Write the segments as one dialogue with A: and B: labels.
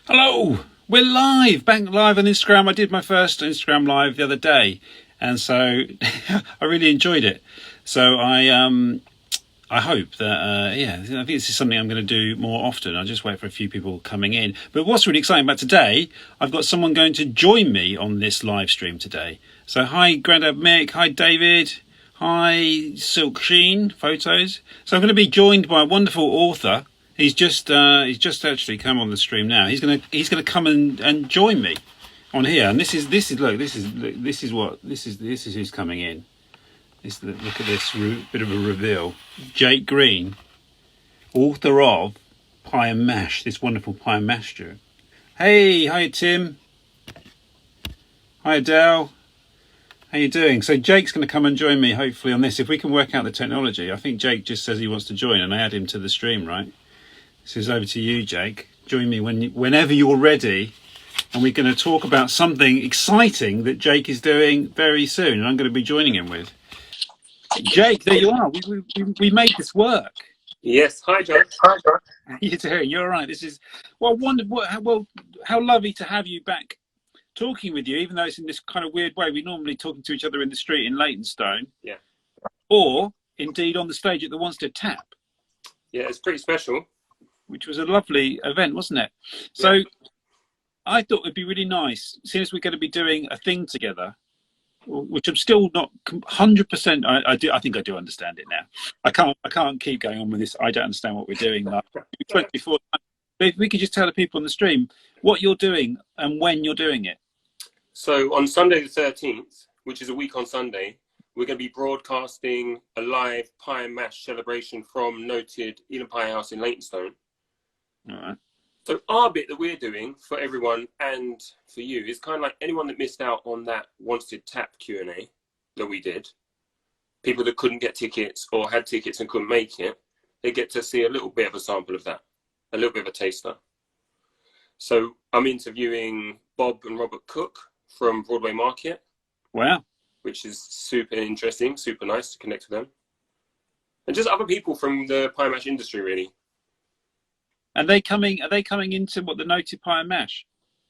A: Hello, we're live, back live on Instagram. I did my first Instagram live the other day, and so I really enjoyed it. So I hope that I think this is something I'm going to do more often. I'll just wait for a few people coming in. But what's really exciting about today, I've got someone going to join me on this live stream today. So hi, Grandad Mick. Hi, David. Hi, Silk Sheen Photos. So I'm going to be joined by a wonderful author. He's just actually come on the stream now. He's gonna come and join me on here. And this is who's coming in. Look at this bit of a reveal. Jake Green, author of Pie and Mash, this wonderful pie and mash joke. Hey, hi Tim. Hi Adele. How you doing? So Jake's going to come and join me hopefully on this. If we can work out the technology. I think Jake just says he wants to join and I add him to the stream, right? This is over to you, Jake. Join me whenever you're ready. And we're going to talk about something exciting that Jake is doing very soon. And I'm going to be joining him with. Jake, there you are. We made this work.
B: Yes. Hi, John. Hi, John.
A: How you doing? You're all right. This is, how lovely to have you back talking with you, even though it's in this kind of weird way. We're normally talking to each other in the street in Leytonstone.
B: Yeah.
A: Or, indeed, on the stage at the Untitled Chapter.
B: Yeah, it's pretty special.
A: Which was a lovely event, wasn't it? So yeah. I thought it'd be really nice, since we're going to be doing a thing together, which I'm still not 100%. I think I do understand it now. I can't keep going on with this. I don't understand what we're doing. Like, before, but if we could just tell the people on the stream what you're doing and when you're doing it.
B: So on Sunday the 13th, which is a week on Sunday, we're going to be broadcasting a live pie and mash celebration from noted Eel Pie House in Leytonstone.
A: All right.
B: So our bit that we're doing for everyone and for you is kind of like anyone that missed out on that Wanted Tap Q&A that we did. People that couldn't get tickets or had tickets and couldn't make it, they get to see a little bit of a sample of that, a little bit of a taster. So I'm interviewing Bob and Robert Cook from Broadway Market.
A: Wow. Which
B: is super interesting, super nice to connect with them. And just other people from the pie and mash industry, really.
A: Are they coming into what, the noted pie and mash?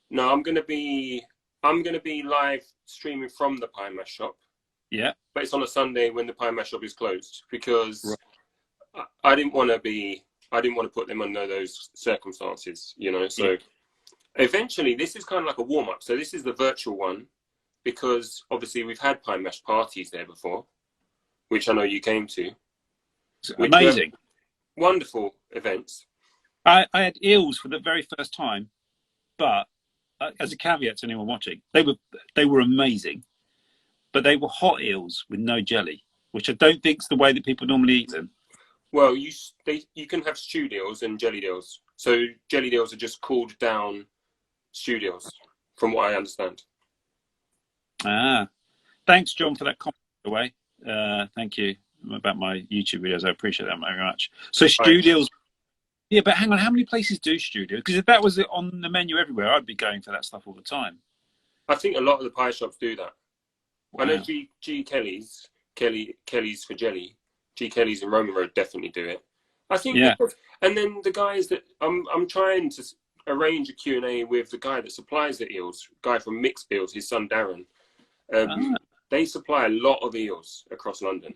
B: No, I'm gonna be live streaming from the pie and mash shop.
A: Yeah.
B: But it's on a Sunday when the pie and mash shop is closed because I didn't want to put them under those circumstances, you know. So eventually this is kind of like a warm up. So this is the virtual one because obviously we've had pie and mash parties there before, which I know you came to.
A: It's amazing.
B: Wonderful events.
A: I had eels for the very first time, but as a caveat to anyone watching, they were amazing, but they were hot eels with no jelly, which I don't think is the way that people normally eat them.
B: Well, you can have stewed eels and jellied eels. So jellied eels are just cooled down stewed eels, from what I understand.
A: Ah, thanks, John, for that comment. By the way, thank you about my YouTube videos. I appreciate that very much. So stewed eels. Yeah, but hang on, how many places do studio? Because if that was on the menu everywhere, I'd be going for that stuff all the time.
B: I think a lot of the pie shops do that. Wow. I know Kelly's for jelly. G. Kelly's in Roman Road definitely do it. I think, yeah. And then the guys that I'm trying to arrange a Q&A with the guy that supplies the eels, guy from Mixed Eels, his son Darren. They supply a lot of eels across London.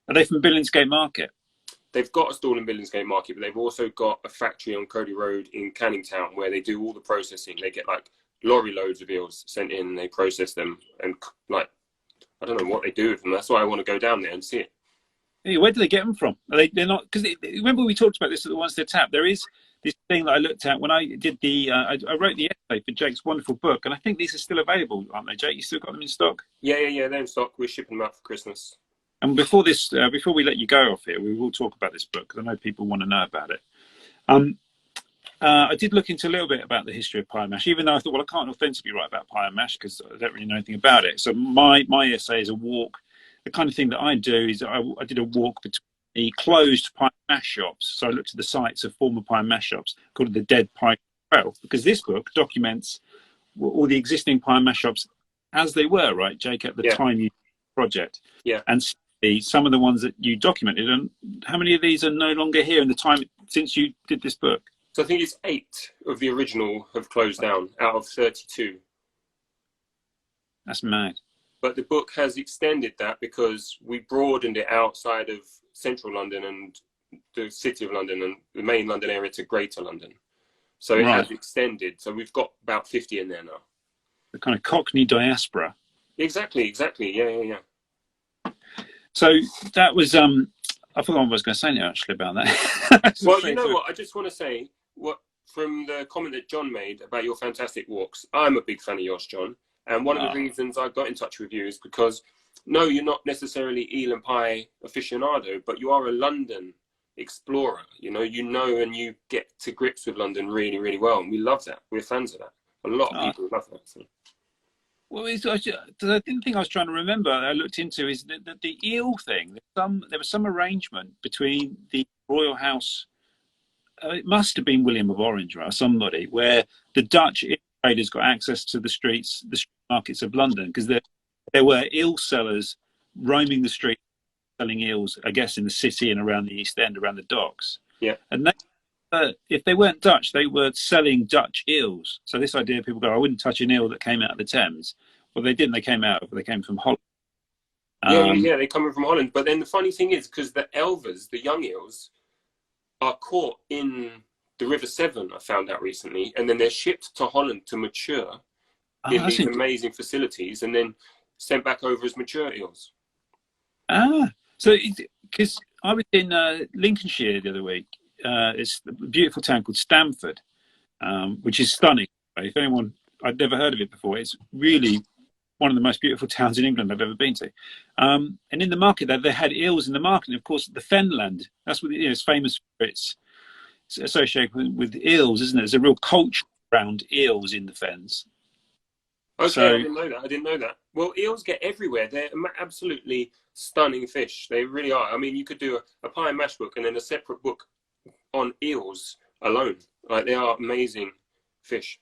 A: Are they from Billingsgate Market?
B: They've got a stall in Billingsgate Market, but they've also got a factory on Cody Road in Canning Town where they do all the processing. They get like lorry loads of eels sent in and they process them. And like, I don't know what they do with them. That's why I want to go down there and see it.
A: Hey, where do they get them from? They're not, because remember we talked about this at the Wanted Tap. There is this thing that I looked at when I did I wrote the essay for Jake's wonderful book. And I think these are still available, aren't they, Jake? You still got them in stock?
B: Yeah, they're in stock. We're shipping them out for Christmas.
A: And before we let you go off here, we will talk about this book because I know people want to know about it. I did look into a little bit about the history of pie and mash, even though I thought, well, I can't authentically write about pie and mash because I don't really know anything about it. So my essay is a walk. The kind of thing that I do is I did a walk between the closed pie and mash shops. So I looked at the sites of former pie and mash shops called the Dead Pie Trail, because this book documents all the existing pie and mash shops as they were, right, Jake, at the time you project.
B: Yeah.
A: And some of the ones that you documented, and how many of these are no longer here in the time since you did this book?
B: So I think it's 8 of the original have closed down out of 32.
A: That's mad.
B: But the book has extended that because we broadened it outside of central London and the city of London and the main London area to Greater London. So it has extended. So we've got about 50 in there now.
A: The kind of Cockney diaspora.
B: Exactly. Yeah.
A: So that was I forgot what I was going to say now actually about that.
B: Well, you know what? I just want to say from the comment that John made about your fantastic walks. I'm a big fan of yours, John. And one of the reasons I got in touch with you is because, no, you're not necessarily eel and pie aficionado, but you are a London explorer. You know, and you get to grips with London really, really well. And we love that. We're fans of that. A lot of people love that. So.
A: Well, the thing I was trying to remember, I looked into, is that the eel thing. There was some arrangement between the royal house. It must have been William of Orange, right, or somebody, where the Dutch traders got access to the street markets of London, because there were eel sellers roaming the streets selling eels, I guess, in the city and around the East End, around the docks.
B: Yeah.
A: And if they weren't Dutch, they were selling Dutch eels. So this idea, people go, I wouldn't touch an eel that came out of the Thames. Well, they didn't. They came from Holland.
B: Yeah, they come from Holland. But then the funny thing is, because the elvers, the young eels, are caught in the River Severn, I found out recently, and then they're shipped to Holland to mature in these amazing facilities and then sent back over as mature eels.
A: So because I was in Lincolnshire the other week, it's a beautiful town called Stamford, which is stunning. If anyone, I'd never heard of it before. It's really one of the most beautiful towns in England I've ever been to. And in the market there, they had eels in the market. And of course, the Fenland, that's what it's famous for. It's associated with eels, isn't it? There's a real culture around eels in the Fens.
B: Okay, so, I didn't know that. Well, eels get everywhere. They're absolutely stunning fish. They really are. I mean, you could do a pie and mash book and then a separate book on eels alone. Like, they are amazing fish.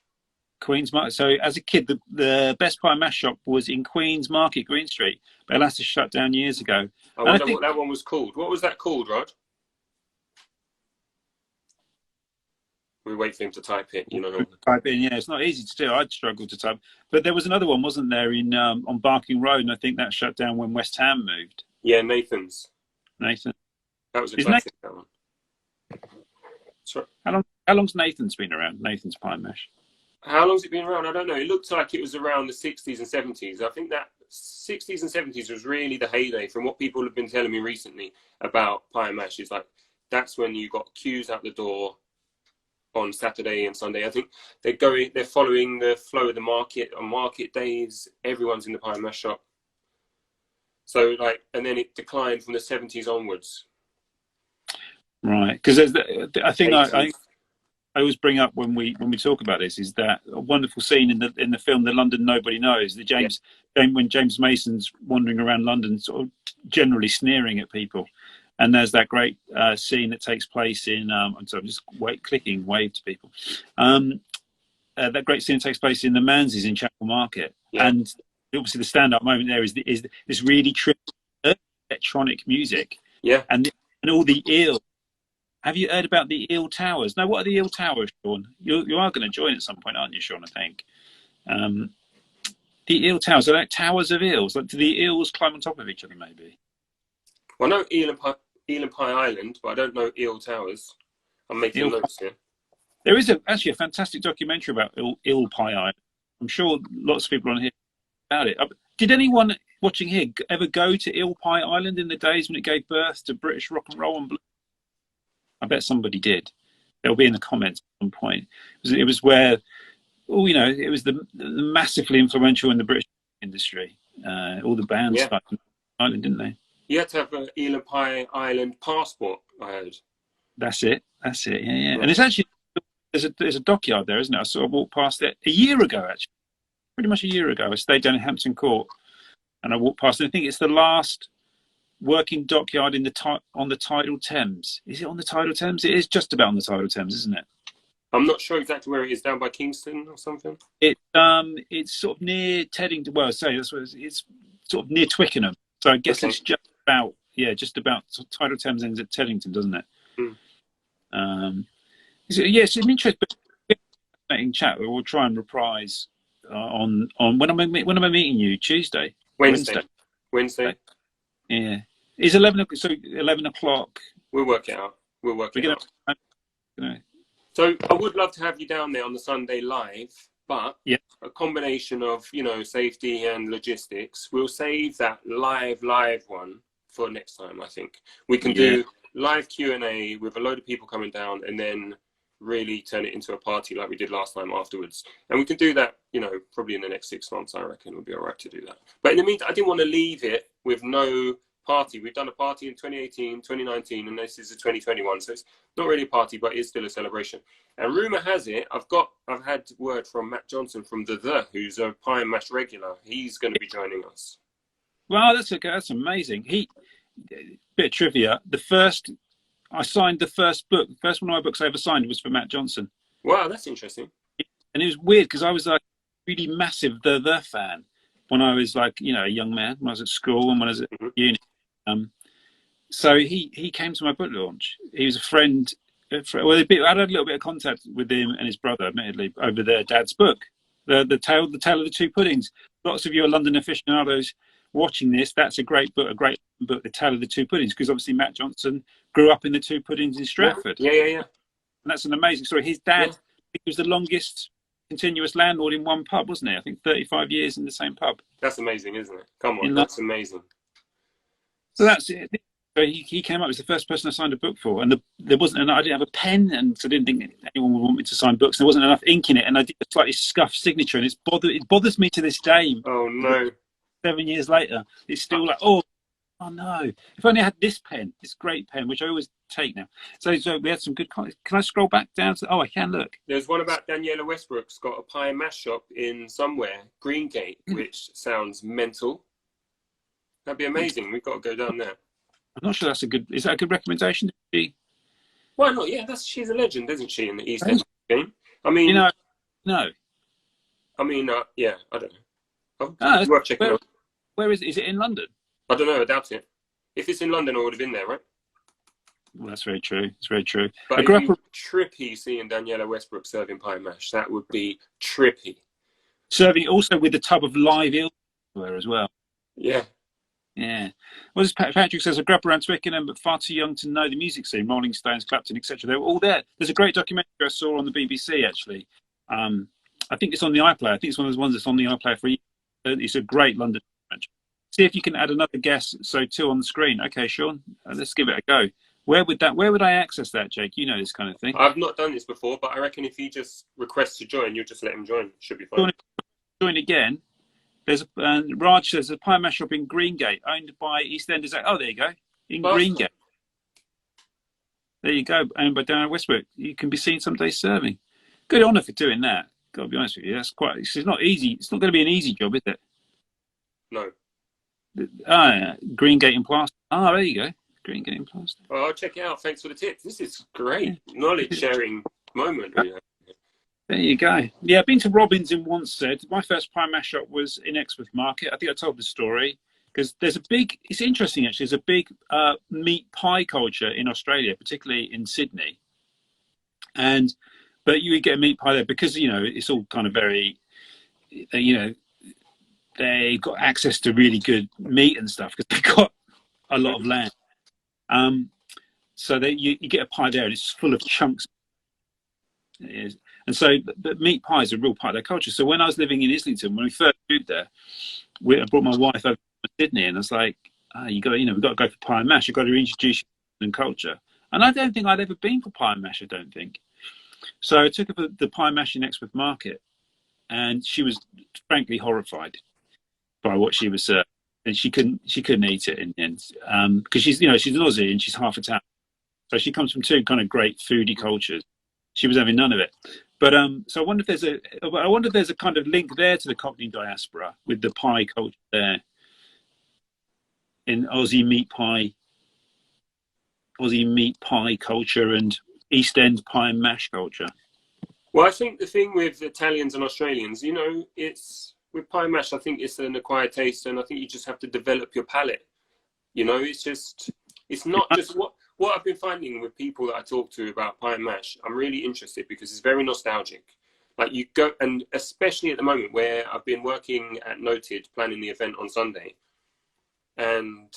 A: Queen's Market. So as a kid, the best pie and mash shop was in Queen's Market, Green Street, but it had to shut down years ago.
B: I wonder what that one was called. What was that called, Rod? We wait for him to type it, you know.
A: Type in, yeah, it's not easy to do. I'd struggle to type. But there was another one, wasn't there, in on Barking Road, and I think that shut down when West Ham moved.
B: Yeah, Nathan's.
A: Nathan.
B: That was a classic, that one. Sorry.
A: How long's Nathan's been around? Nathan's Pie and Mash.
B: How long's it been around? I don't know. It looked like it was around the 60s and 70s. I think that 60s and 70s was really the heyday, from what people have been telling me recently about pie and mash. It's like, that's when you got queues out the door on Saturday and Sunday. I think they're following the flow of the market on market days. Everyone's in the pie and mash shop. So and then it declined from the 70s onwards. Right,
A: because I think I always bring up when we talk about this is that a wonderful scene in the film The London Nobody Knows. When James Mason's wandering around London, sort of generally sneering at people. And there's that great scene that takes place in. I'm just clicking wave to people. That great scene takes place in the Manses in Chapel Market, and obviously the stand-up moment there is this really trippy electronic music.
B: Yeah,
A: and all the eels. Have you heard about the Eel Towers? No, what are the Eel Towers, Sean? You are going to join at some point, aren't you, Sean? I think. The Eel Towers are like towers of eels. Like, do the eels climb on top of each other? Maybe.
B: Well, I know Eel and Pie Island, but I don't know Eel Towers. I'm making notes here. There is
A: actually a fantastic documentary about Eel Pie Island. I'm sure lots of people on here about it. Did anyone watching here ever go to Eel Pie Island in the days when it gave birth to British rock and roll and blues? I bet somebody did. They'll be in the comments at some point. It was where, it was the massively influential in the British industry. All the bands started on the island, didn't they?
B: You had to have an Eel and Pie Island passport, I heard.
A: That's it. Yeah. And it's actually, there's a dockyard there, isn't it? I sort of walked past it a year ago, actually. Pretty much a year ago. I stayed down in Hampton Court and I walked past it. I think it's the last working dockyard on the tidal Thames. Is it on the tidal Thames? It is just about on the tidal Thames, isn't it?
B: I'm not sure exactly where it is, down by Kingston or something.
A: It's sort of near Teddington. Well, it's sort of near Twickenham. So I guess it's just about tidal Thames ends at Teddington, doesn't it? Yes, it's an interesting chat. We'll try and reprise on when am I meeting you? Tuesday,
B: Wednesday.
A: Wednesday.
B: Wednesday.
A: Yeah, is 11 o'clock? So 11 o'clock.
B: We'll work it out. We'll work
A: We're
B: it
A: gonna.
B: out.
A: You know,
B: So I would love to have you down there on the Sunday live, but
A: yeah,
B: a combination of, you know, safety and logistics. We'll save that live one for next time. I think we can
A: yeah.
B: do live Q&A with a load of people coming down, and then really turn it into a party like we did last time afterwards. And we can do that, you know, probably in the next 6 months. I reckon it'll be all right to do that. But in the meantime, I didn't want to leave it with no party. We've done a party in 2018, 2019, and this is a 2021. So it's not really a party, but it's still a celebration. And rumor has it, I've had word from Matt Johnson from who's a Pie and Mash regular. He's going to be joining us.
A: Well, that's okay. That's amazing. Bit of trivia. I signed the first book. The first one of my books I ever signed was for Matt Johnson.
B: Wow, that's interesting.
A: And it was weird because I was like really massive the fan when I was like, you know, a young man, when I was at school and when I was at uni. So he came to my book launch. He was a friend. Well, I had a little bit of contact with him and his brother, admittedly, over their dad's book, the tale of the two puddings. Lots of you are London aficionados watching this. That's a great book, The Tale of the Two Puddings, because obviously Matt Johnson grew up in the Two Puddings in Stratford.
B: Yeah.
A: And that's an amazing story. His dad, he was the longest continuous landlord in one pub, wasn't he? I think 35 years in the same pub.
B: That's amazing, isn't it? Come on, that's amazing.
A: So that's it. So he came up as the first person I signed a book for, and there wasn't enough. I didn't have a pen, and so I didn't think anyone would want me to sign books. There wasn't enough ink in it, and I did a slightly scuffed signature, and it bothers me to this day.
B: Oh no!
A: 7 years later, it's still like, oh no! If only I had this pen, this great pen, which I always take now. So we had some good. Can I scroll back down to? Oh, I can look.
B: There's one about Daniela Westbrook's got a pie and mash shop in somewhere, Greengate, which sounds mental. That'd be amazing. We've got to go down there.
A: I'm not sure that's a good. Is that a good recommendation?
B: Why not? Yeah, she's a legend, isn't she, in the East End game? I mean,
A: no.
B: I mean, yeah, I don't know. It's worth checking out.
A: Where is it? Is it in London?
B: I don't know. I doubt it. If it's in London, I would have been there, right?
A: Well, that's very true. It's very true.
B: But it'd be trippy seeing Daniela Westbrook serving pie and mash. That would be trippy.
A: Serving also with a tub of live eel there as well.
B: Yeah.
A: Yeah. Well, as Patrick says, I grew up around Twickenham, but far too young to know the music scene. Rolling Stones, Clapton, etc. They were all there. There's a great documentary I saw on the BBC, actually. I think it's on the iPlayer. I think it's one of those ones that's on the iPlayer for you. It's a great London documentary. See if you can add another guest, so 2 on the screen. Okay, Sean, let's give it a go. Where would I access that, Jake? You know this kind of thing.
B: I've not done this before, but I reckon if he just requests to join, you'll just let him join. Should be fine.
A: Join again. There's Raj says a pie mash shop in Greengate, owned by EastEnders. Oh, there you go. In Greengate. There you go. Owned by Daniela Westbrook. You can be seen some days serving. Good honour for doing that. Got to be honest with you. It's not easy. It's not going to be an easy job, is it?
B: No.
A: Greengate and Plaster. There you go. Greengate and Plaster.
B: Oh, I'll check it out. Thanks for the tips. This is great. Knowledge sharing moment. Really.
A: There you go. Yeah, I've been to Robbins in Wanstead. My first pie mash shop was in Exmouth Market. I think I told the story because it's interesting actually, there's a big meat pie culture in Australia, particularly in Sydney. But you would get a meat pie there because, you know, it's all kind of very, you know, they've got access to really good meat and stuff because they've got a lot of land. So you get a pie there and it's full of chunks. It is. And so the meat pie is a real part of their culture. So when I was living in Islington, when we first moved there, I brought my wife over to Sydney, and I was like, we've got to go for pie and mash. You've got to reintroduce your culture. And I don't think I'd ever been for pie and mash, I don't think. So I took her for the pie and mash in Exmouth Market, and she was frankly horrified by what she was serving. And she couldn't eat it in the end because she's an Aussie and she's half Italian. So she comes from 2 kind of great foodie cultures. She was having none of it. But so I wonder if there's a kind of link there to the Cockney diaspora with the pie culture there in Aussie meat pie culture and East End pie and mash culture.
B: Well, I think the thing with Italians and Australians, you know, it's with pie and mash. I think it's an acquired taste, and I think you just have to develop your palate. You know, it's not just what I've been finding with people that I talk to about pie and mash, I'm really interested because it's very nostalgic. Like you go, and especially at the moment where I've been working at Noted planning the event on Sunday, and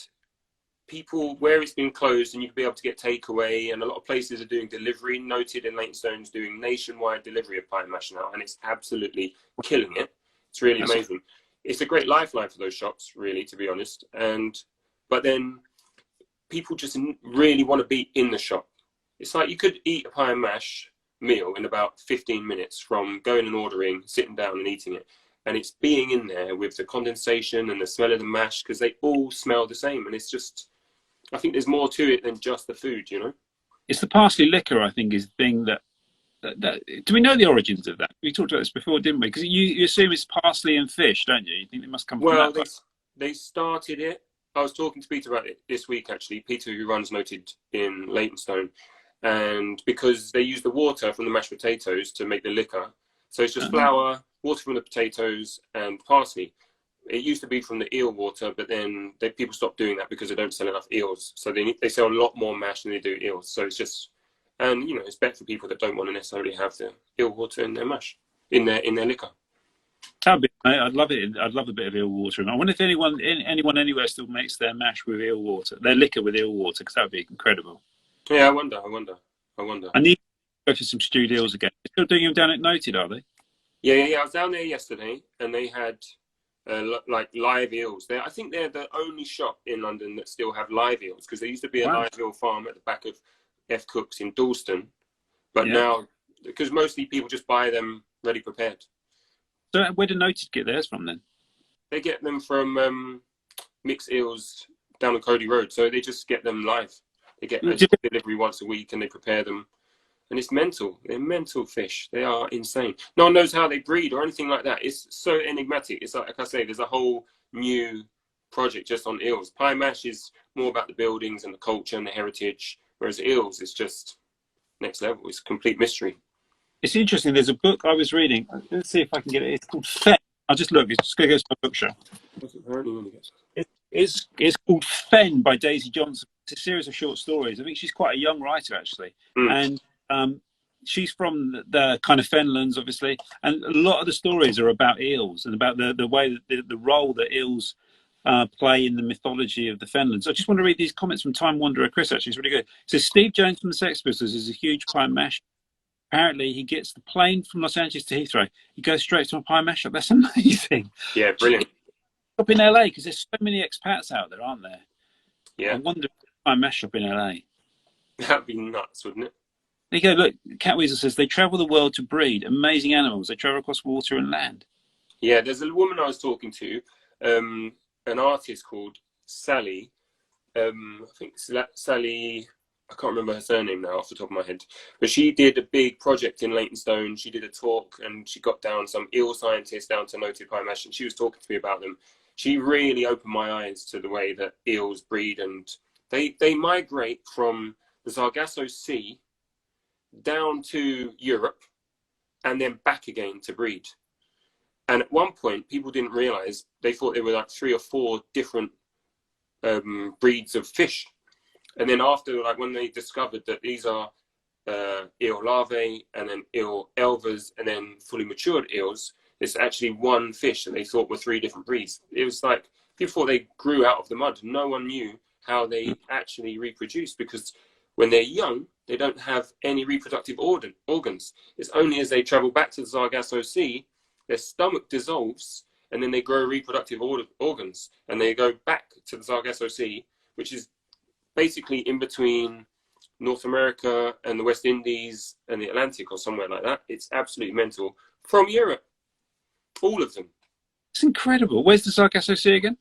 B: people where it's been closed and you can be able to get takeaway, and a lot of places are doing delivery. Noted in Leytonstone's doing nationwide delivery of pie and mash now, and it's absolutely killing it. It's really amazing. It's a great lifeline for those shops, really, to be honest. But then people just really want to be in the shop. It's like you could eat a pie and mash meal in about 15 minutes from going and ordering, sitting down and eating it. And it's being in there with the condensation and the smell of the mash, because they all smell the same. And it's just, I think there's more to it than just the food, you know?
A: It's the parsley liquor, I think, is the thing that do we know the origins of that? We talked about this before, didn't we? Because you assume it's parsley and fish, don't you? You think it must come from
B: Well,
A: that?
B: they started it. I was talking to Peter about it this week, actually. Peter, who runs Noted in Leytonstone. And because they use the water from the mashed potatoes to make the liquor. So it's just flour, water from the potatoes, and parsley. It used to be from the eel water, but then people stopped doing that because they don't sell enough eels. So they sell a lot more mash than they do eels. So it's just, and you know, it's better for people that don't want to necessarily have the eel water in their mash, in their liquor.
A: I'd love it. I'd love a bit of eel water. And I wonder if anyone anywhere still makes their mash with eel water, their liquor with eel water, because that would be incredible.
B: Yeah, I wonder.
A: I need to go for some stewed eels again. They're still doing them down at Noted, are they?
B: Yeah. I was down there yesterday, and they had like live eels. I think they're the only shop in London that still have live eels, because there used to be a live eel farm at the back of F. Cook's in Dalston, but now, because mostly people just buy them ready prepared.
A: So where do Noted get theirs from then?
B: They get them from Mixed Eels down on Cody Road, so they just get them live. They get a delivery once a week, and they prepare them. And it's mental. They're mental fish. They are insane. No one knows how they breed or anything like that. It's so enigmatic. It's like I say, there's a whole new project just on eels. Pie mash is more about the buildings and the culture and the heritage, whereas eels is just next level. It's a complete mystery.
A: It's interesting. There's a book I was reading. Let's see if I can get it. It's called Fen. I'll just look. It's just going to go to my bookshelf. It's called Fen by Daisy Johnson. It's a series of short stories. I think she's quite a young writer, actually. And she's from the kind of Fenlands, obviously. And a lot of the stories are about eels and about the way that the role that eels play in the mythology of the Fenlands. I just want to read these comments from Time Wanderer Chris, actually. It's really good. It says, Steve Jones from the Sex Pistols is a huge pie and mash. Apparently, he gets the plane from Los Angeles to Heathrow. He goes straight to a pie and mash shop. That's amazing.
B: Yeah, brilliant.
A: Up in LA, because there's so many expats out there, aren't there?
B: Yeah.
A: I wonder if there's a pie and mash shop in LA.
B: That'd be nuts, wouldn't it?
A: There you go. Look, Cat Weasel says, they travel the world to breed amazing animals. They travel across water and land.
B: Yeah, there's a woman I was talking to, an artist called Sally. I think Sally, I can't remember her surname now off the top of my head, but she did a big project in Leytonstone. She did a talk, and she got down some eel scientists down to Noted Pie Mash, and she was talking to me about them. She really opened my eyes to the way that eels breed, and they migrate from the Sargasso Sea down to Europe and then back again to breed. And at one point, people didn't realize, they thought there were like 3 or 4 different breeds of fish. And then after, like when they discovered that these are eel larvae and then eel elvers and then fully matured eels, it's actually one fish that they thought were 3 different breeds. It was like people thought they grew out of the mud. No one knew how they actually reproduce, because when they're young, they don't have any reproductive organs. It's only as they travel back to the Sargasso Sea, their stomach dissolves, and then they grow reproductive organs, and they go back to the Sargasso Sea, which is basically in between North America and the West Indies and the Atlantic or somewhere like that. It's absolutely mental. From Europe, all of them.
A: It's incredible. Where's the Sargasso Sea again?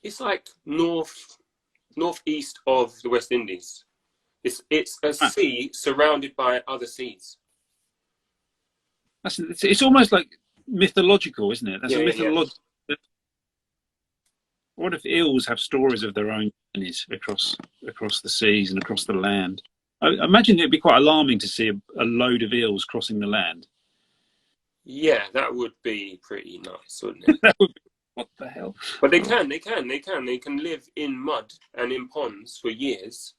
B: It's like northeast of the West Indies. It's a sea surrounded by other seas.
A: It's almost like mythological, isn't it? That's a mythological. Yeah. What if eels have stories of their own journeys across the seas and across the land? I imagine it'd be quite alarming to see a load of eels crossing the land.
B: Yeah, that would be pretty nice, wouldn't it?
A: That would be, what the hell?
B: But they can live in mud and in ponds for years.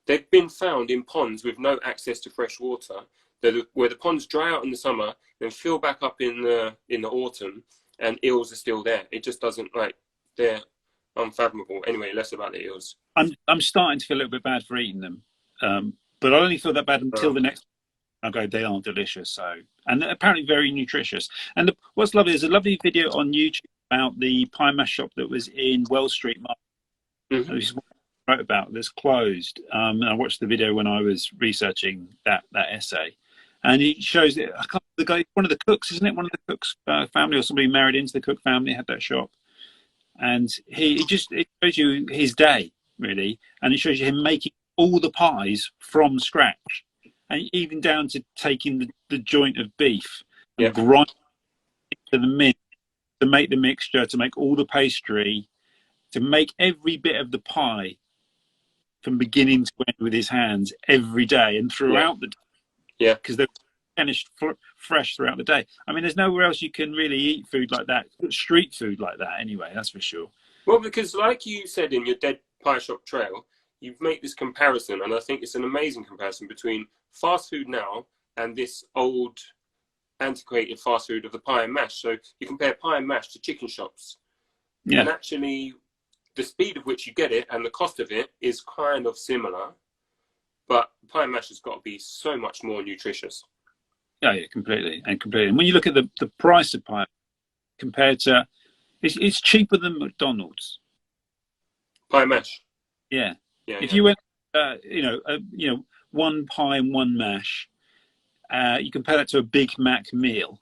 B: They've been found in ponds with no access to fresh water, where the ponds dry out in the summer, then fill back up in the autumn, and eels are still there. It just doesn't, like, they're unfathomable. Anyway, less about the eels.
A: I'm starting to feel a little bit bad for eating them, but I only feel that bad until the next. I go, they are delicious. So, and they're apparently very nutritious. And what's lovely is a lovely video on YouTube about the pie mash shop that was in Wells Street Market.
B: Mm-hmm.
A: Which is what I wrote about. That's closed. And I watched the video when I was researching that essay, and it shows it. The guy, one of the cooks, isn't it? One of the cooks' family, or somebody married into the Cook family, had that shop, and it shows you his day really, and it shows you him making all the pies from scratch, and even down to taking the joint of beef and grinding it to the mint to make the mixture, to make all the pastry, to make every bit of the pie from beginning to end with his hands every day and throughout the day.
B: Yeah.
A: Because they're finished fresh throughout the day. I mean, there's nowhere else you can really eat food like that, street food like that anyway, that's for sure.
B: Well, because like you said in your Dead Pie Shop Trail, you've made this comparison, and I think it's an amazing comparison between fast food now and this old antiquated fast food of the pie and mash. So you compare pie and mash to chicken shops. Yeah. And actually, the speed of which you get it and the cost of it is kind of similar, but pie and mash has got to be so much more nutritious.
A: Yeah, completely. And when you look at the price of pie compared to, it's cheaper than McDonald's.
B: Pie and mash.
A: Yeah. If you went, one pie and one mash, you compare that to a Big Mac meal.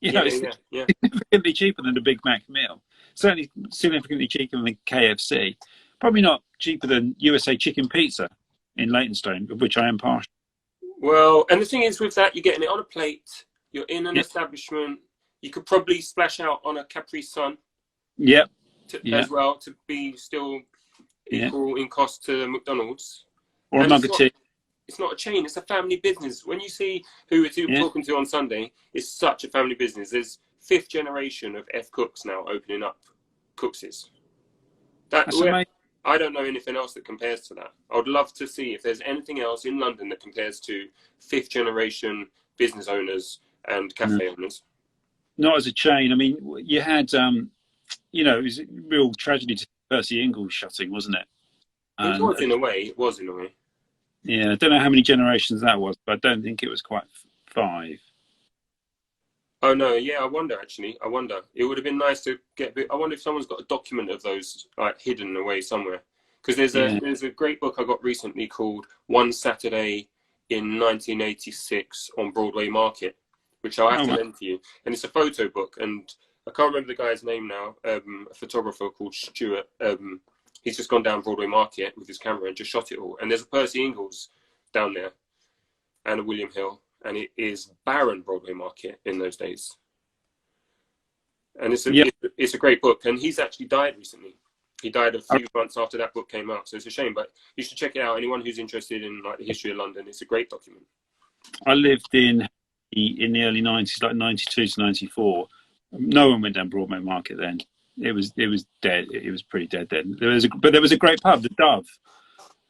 A: It's significantly cheaper than a Big Mac meal. Certainly significantly cheaper than KFC. Probably not cheaper than USA Chicken Pizza in Leytonstone, of which I am partial.
B: Well, and the thing is with that, you're getting it on a plate. You're in an establishment. You could probably splash out on a Capri Sun.
A: Yep.
B: As well, to be still equal in cost to McDonald's.
A: Or a mug of tea.
B: It's not a chain, it's a family business. When you see who we're talking to on Sunday, it's such a family business. There's 5th generation of F Cooks now opening up Cookses. That's amazing. I don't know anything else that compares to that. I would love to see if there's anything else in London that compares to 5th generation business owners and cafe owners.
A: Not as a chain. I mean, you had, it was a real tragedy to Percy Ingles shutting, wasn't it?
B: It was in a way.
A: Yeah, I don't know how many generations that was, but I don't think it was quite 5.
B: Oh, no, yeah, I wonder. It would have been nice to get... I wonder if someone's got a document of those hidden away somewhere. Because there's a great book I got recently called One Saturday in 1986 on Broadway Market, which I'll have to lend to you. And it's a photo book, and I can't remember the guy's name now, a photographer called Stuart. He's just gone down Broadway Market with his camera and just shot it all. And there's a Percy Ingles down there and a William Hill. And it is barren Broadway Market in those days. And it's a great book. And he's actually died recently. He died a few months after that book came out. So it's a shame, but you should check it out. Anyone who's interested in the history of London, it's a great document. I lived in the early 90s, like 92 to 94. No one went down Broadway Market then. It was dead. It was pretty dead then. There was a great pub, the Dove,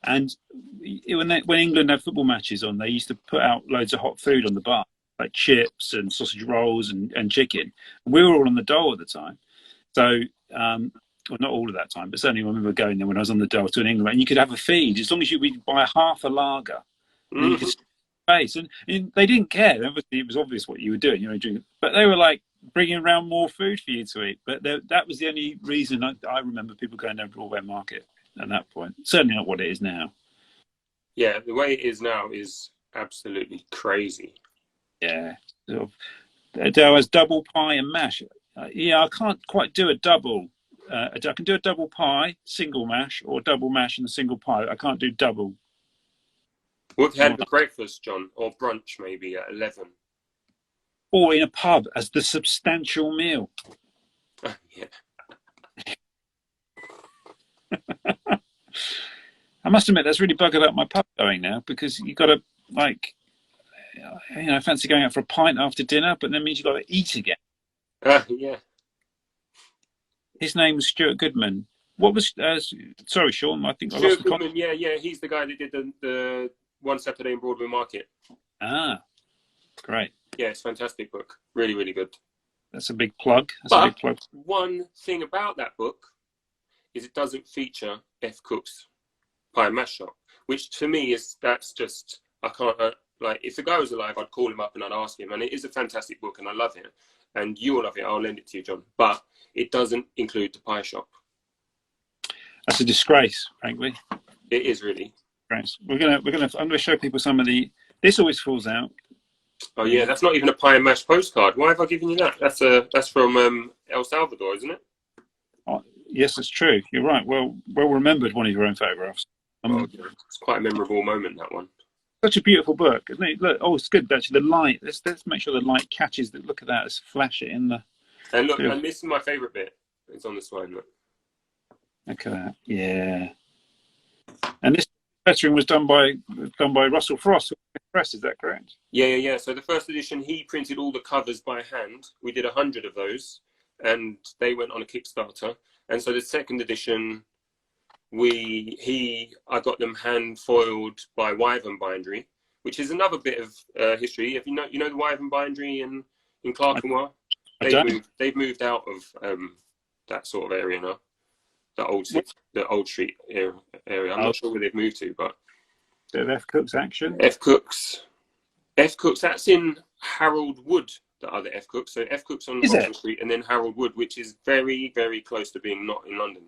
B: and when England had football matches on, they used to put out loads of hot food on the bar, like chips and sausage rolls and chicken. And we were all on the dole at the time, so well, not all of that time, but certainly I remember going there when I was on the dole to an England, and you could have a feed as long as you would buy half a lager, and you could space, and they didn't care. Obviously, it was obvious what you were doing, drinking, but they were like bringing around more food for you to eat. But that was the only reason I remember people going down Broadway Market at that point. Certainly not what it is now. Yeah, the way it is now is absolutely crazy. Yeah. There was double pie and mash. I can't quite do a double. I can do a double pie, single mash, or double mash and a single pie. I can't do double. What have you had for breakfast, John? Or brunch maybe at 11? Or in a pub as the substantial meal. Yeah. I must admit, that's really buggered up my pub going now, because you've got to, fancy going out for a pint after dinner, but that means you've got to eat again. Yeah. His name was Stuart Goodman.
A: What was? Sorry, Sean. I think I lost
B: Stuart
A: the con.
B: Goodman, yeah, he's the guy that did the One Saturday in Broadway Market.
A: Ah, great.
B: Yeah, it's a fantastic book. Really, really good.
A: That's a big plug. That's a
B: But
A: big plug.
B: one thing about that book is it doesn't feature F. Cook's pie and mash shop, which to me that's just, I can't, like, if the guy was alive, I'd call him up and I'd ask him. And it is a fantastic book and I love it. And you will love it. I'll lend it to you, John. But it doesn't include the pie shop.
A: That's a disgrace, frankly.
B: It is really.
A: Disgrace. I'm gonna show people some of the. This always falls out.
B: Oh yeah, that's not even a pie and mash postcard. Why have I given you that? That's from El Salvador, isn't it?
A: Oh, yes, it's true. You're right. Well remembered. One of your own photographs.
B: It's quite a memorable moment, that one.
A: Such a beautiful book, isn't it? Look, it's good actually. The light. Let's make sure the light catches. Look at that. Let's flash it in the.
B: And look, and this is my favourite bit. It's on the slide.
A: Look at that. Yeah. And this lettering was done by Russell Frost. Press, is that correct?
B: Yeah. So the first edition, he printed all the covers by hand. We did 100 of those, and they went on a Kickstarter. And so the second edition, I got them hand foiled by Wyvern Bindery, which is another bit of history. If you know the Wyvern Bindery in Clerkenwell, they've moved out of that sort of area now. The old street area. I'm not sure where they've moved to, but
A: bit of F. Cook's action.
B: F. Cook's. That's in Harold Wood. The other F. Cook's. So F. Cook's on Oxford Street, and then Harold Wood, which is very, very close to being not in London.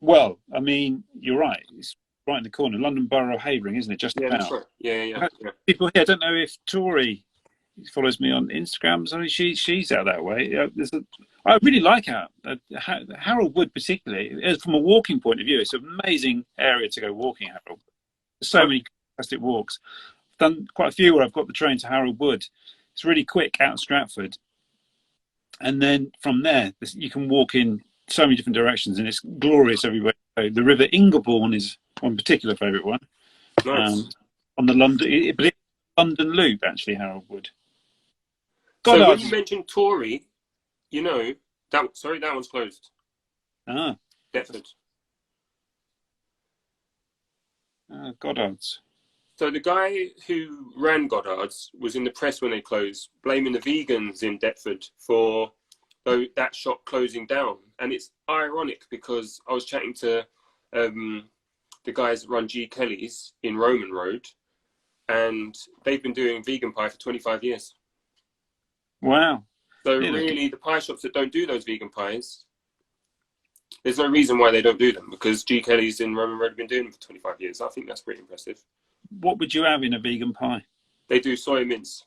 A: Well, I mean, you're right. It's right in the corner, London Borough of Havering, isn't it? Just about.
B: That's right. Yeah.
A: People here, I don't know if Tori follows me on Instagram. So she's out that way. I really like Harold Wood, particularly from a walking point of view. It's an amazing area to go walking. Harold, there's so many fantastic walks. I've done quite a few where I've got the train to Harold Wood. It's really quick out of Stratford, and then from there you can walk in so many different directions, and it's glorious everywhere. The River Ingleborn is one particular favourite one.
B: Nice.
A: On the London Loop, actually, Harold Wood.
B: So when you mentioned Tory, that one's closed.
A: Ah.
B: Deptford.
A: Goddard's.
B: So the guy who ran Goddard's was in the press when they closed, blaming the vegans in Deptford for that shop closing down. And it's ironic because I was chatting to the guys that run G. Kelly's in Roman Road, and they've been doing vegan pie for 25 years.
A: Wow.
B: So really, the pie shops that don't do those vegan pies, there's no reason why they don't do them, because G. Kelly's in Roman Road have been doing them for 25 years. I think that's pretty impressive.
A: What would you have in a vegan pie?
B: They do soy mince.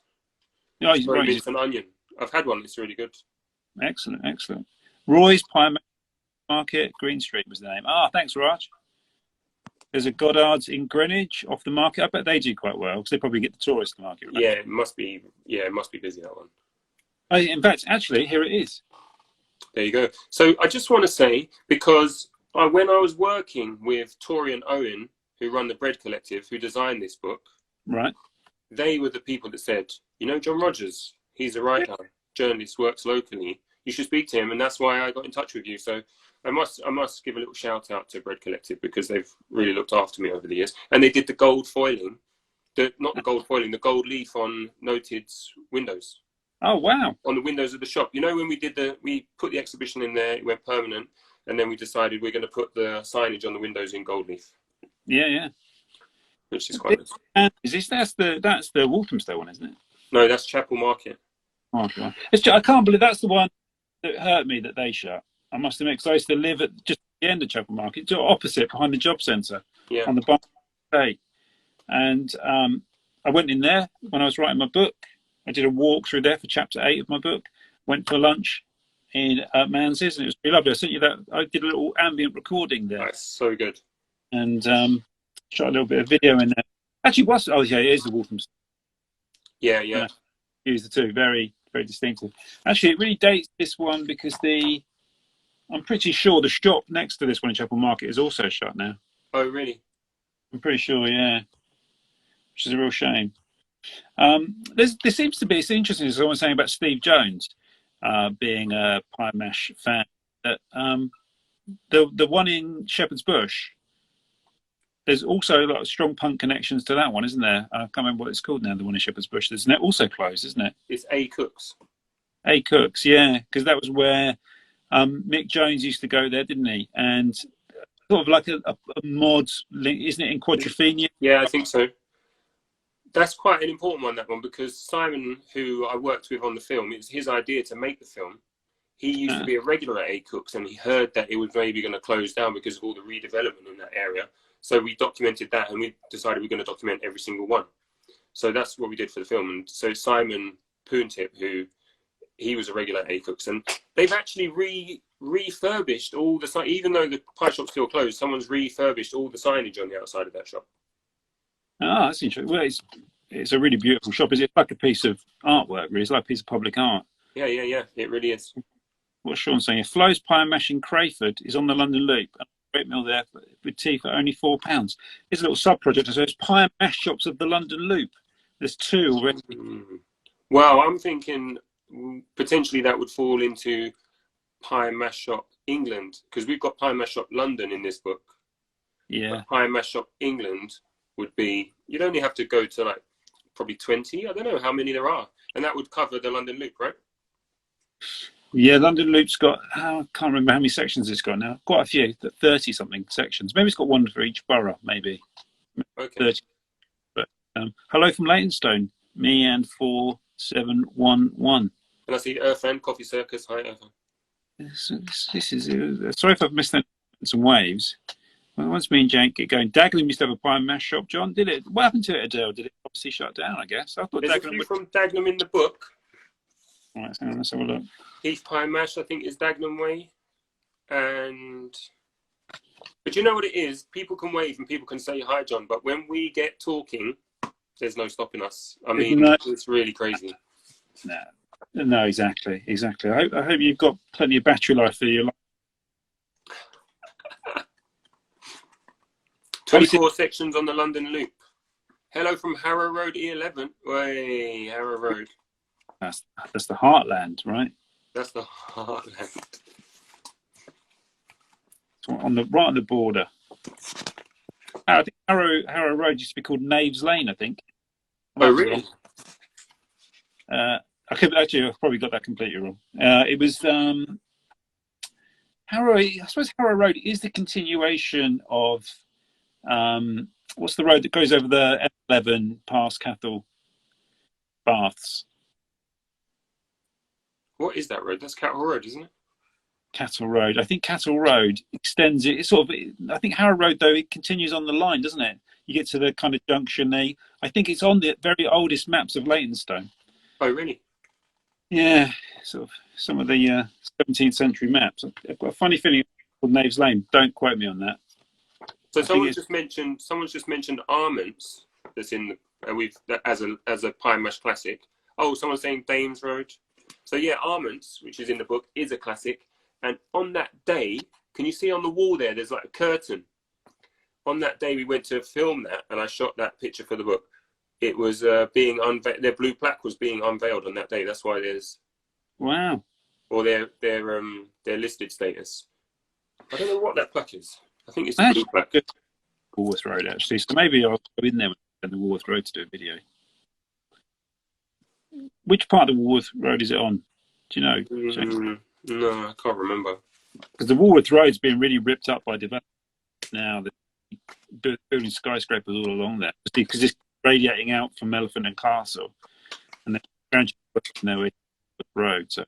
B: Soy mince and onion. I've had one. It's really good.
A: Excellent. Roy's Pie Market, Green Street was the name. Thanks, Raj. There's a Goddard's in Greenwich off the market. I bet they do quite well because they probably get the tourist market. Right?
B: Yeah, it must be busy, that one.
A: In fact, actually, here it is.
B: There you go. So I just want to say, because when I was working with Tori and Owen, who run the Bread Collective, who designed this book,
A: right?
B: They were the people that said, John Rogers, he's a writer, journalist, works locally. You should speak to him, and that's why I got in touch with you. So I must give a little shout out to Bread Collective, because they've really looked after me over the years. And they did the gold foiling, the gold leaf on Noted's windows.
A: Oh wow!
B: On the windows of the shop. When we put the exhibition in there, it went permanent, and then we decided we're going to put the signage on the windows in gold leaf.
A: Yeah.
B: Which is quite nice.
A: And that's the Walthamstow one, isn't it?
B: No, that's Chapel Market.
A: Oh, God. I can't believe that's the one that hurt me that they shut. I must admit, because I used to live at just the end of Chapel Market, just opposite, behind the job centre, on the bar day. And I went in there when I was writing my book. I did a walk through there for chapter 8 of my book. Went for lunch in Manses, and it was really lovely. I sent you that. I did a little ambient recording there.
B: That's so good.
A: And shot a little bit of video in there. Actually, it is the Walthamstow.
B: Yeah.
A: Use the two. Very, very distinctive. Actually, it really dates this one because I'm pretty sure the shop next to this one in Chapel Market is also shut now.
B: Oh, really?
A: I'm pretty sure, yeah. Which is a real shame. There seems to be, it's interesting, as I was saying about Steve Jones being a pie mash fan, that the one in Shepherd's Bush. There's also a lot of strong punk connections to that one, isn't there? I can't remember what it's called now. The one in Shepherd's Bush. Isn't it also closed? Isn't it?
B: It's A Cooks.
A: A Cooks, yeah, because that was where Mick Jones used to go there, didn't he? And sort of like a mod, isn't it, in Quadrophenia?
B: Yeah, I think so. That's quite an important one, that one, because Simon, who I worked with on the film, it's his idea to make the film. He used to be a regular at A Cooks, and he heard that it was maybe going to close down because of all the redevelopment in that area. So we documented that, and we decided we're going to document every single one. So that's what we did for the film. And so Simon Poontip, he was a regular at A Cooks, and they've actually refurbished all the sign. Even though the pie shop's still closed, someone's refurbished all the signage on the outside of that shop.
A: Oh, that's interesting. Well, it's a really beautiful shop. It's like a piece of artwork, really. It's like a piece of public art.
B: Yeah. It really is.
A: What's Sean saying? Flo's Pie and Mash in Crayford is on the London Loop. A great meal there with tea for only £4. It's a little sub-project. So it's Pie and Mash shops of the London Loop. There's two already.
B: Well, I'm thinking potentially that would fall into Pie and Mash Shop England, because we've got Pie and Mash Shop London in this book.
A: Yeah.
B: But Pie and Mash Shop England would be, you'd only have to go to like probably 20. I don't know how many there are. And that would cover the London Loop, right?
A: Yeah, London Loop's got, I can't remember how many sections it's got now. Quite a few, 30 something sections. Maybe it's got one for each borough, maybe.
B: Okay.
A: 30. But, hello from Leytonstone, me and 4711.
B: And I see Earthan, Coffee Circus. Hi, Earthan.
A: This is, sorry if I've missed some waves. Well, once me and Jake get going, Dagenham used to have a pie and mash shop, John, did it? What happened to it, Adele? Did it obviously shut down, I guess? I thought
B: There's a few from Dagenham in the book.
A: All right, hang on, let's have a look.
B: Heath Pie and Mash, I think, is Dagenham Way. But you know what it is? People can wave and people can say hi, John, but when we get talking, there's no stopping us. I mean, it's really crazy.
A: No, exactly. I hope you've got plenty of battery life for your life.
B: 24 sections on the London Loop. Hello from Harrow Road, E11. Way, Harrow Road.
A: That's the heartland, right?
B: That's the heartland.
A: So right on the border. I think Harrow Road used to be called Knaves Lane, I think.
B: Oh, really?
A: I've probably got that completely wrong. It was Harrow. I suppose Harrow Road is the continuation of what's the road that goes over the M11 past Cathal Baths?
B: What is that road? That's Cattle Road, isn't it?
A: Cattle Road. I think Cattle Road extends it. It's sort of. I think Harrow Road, though, it continues on the line, doesn't it? You get to the kind of junction there. I think it's on the very oldest maps of Leytonstone.
B: Oh, really?
A: Yeah, sort of some of the 17th century maps. I've got a funny feeling it's called Knaves Lane. Don't quote me on that.
B: So someone's just mentioned Arments. That's in the as a pie and mash classic. Oh, someone's saying Dames Road. So yeah, Arments, which is in the book, is a classic. And on that day, can you see on the wall there? There's like a curtain. On that day, we went to film that, and I shot that picture for the book. It was being unveiled. Their blue plaque was being unveiled on that day. That's why there's or their listed status. I don't know what that plaque is. I think it's the blue plaque.
A: Woolworth Road, actually. So maybe I'll go in there on the Woolworth Road to do a video. Which part of the Woolworth Road is it on? Do you know?
B: No, I can't remember.
A: Because the Woolworth Road's being really ripped up by development now. They're building skyscrapers all along there because it's radiating out from Elephant and Castle, and they're branching their way to the road. So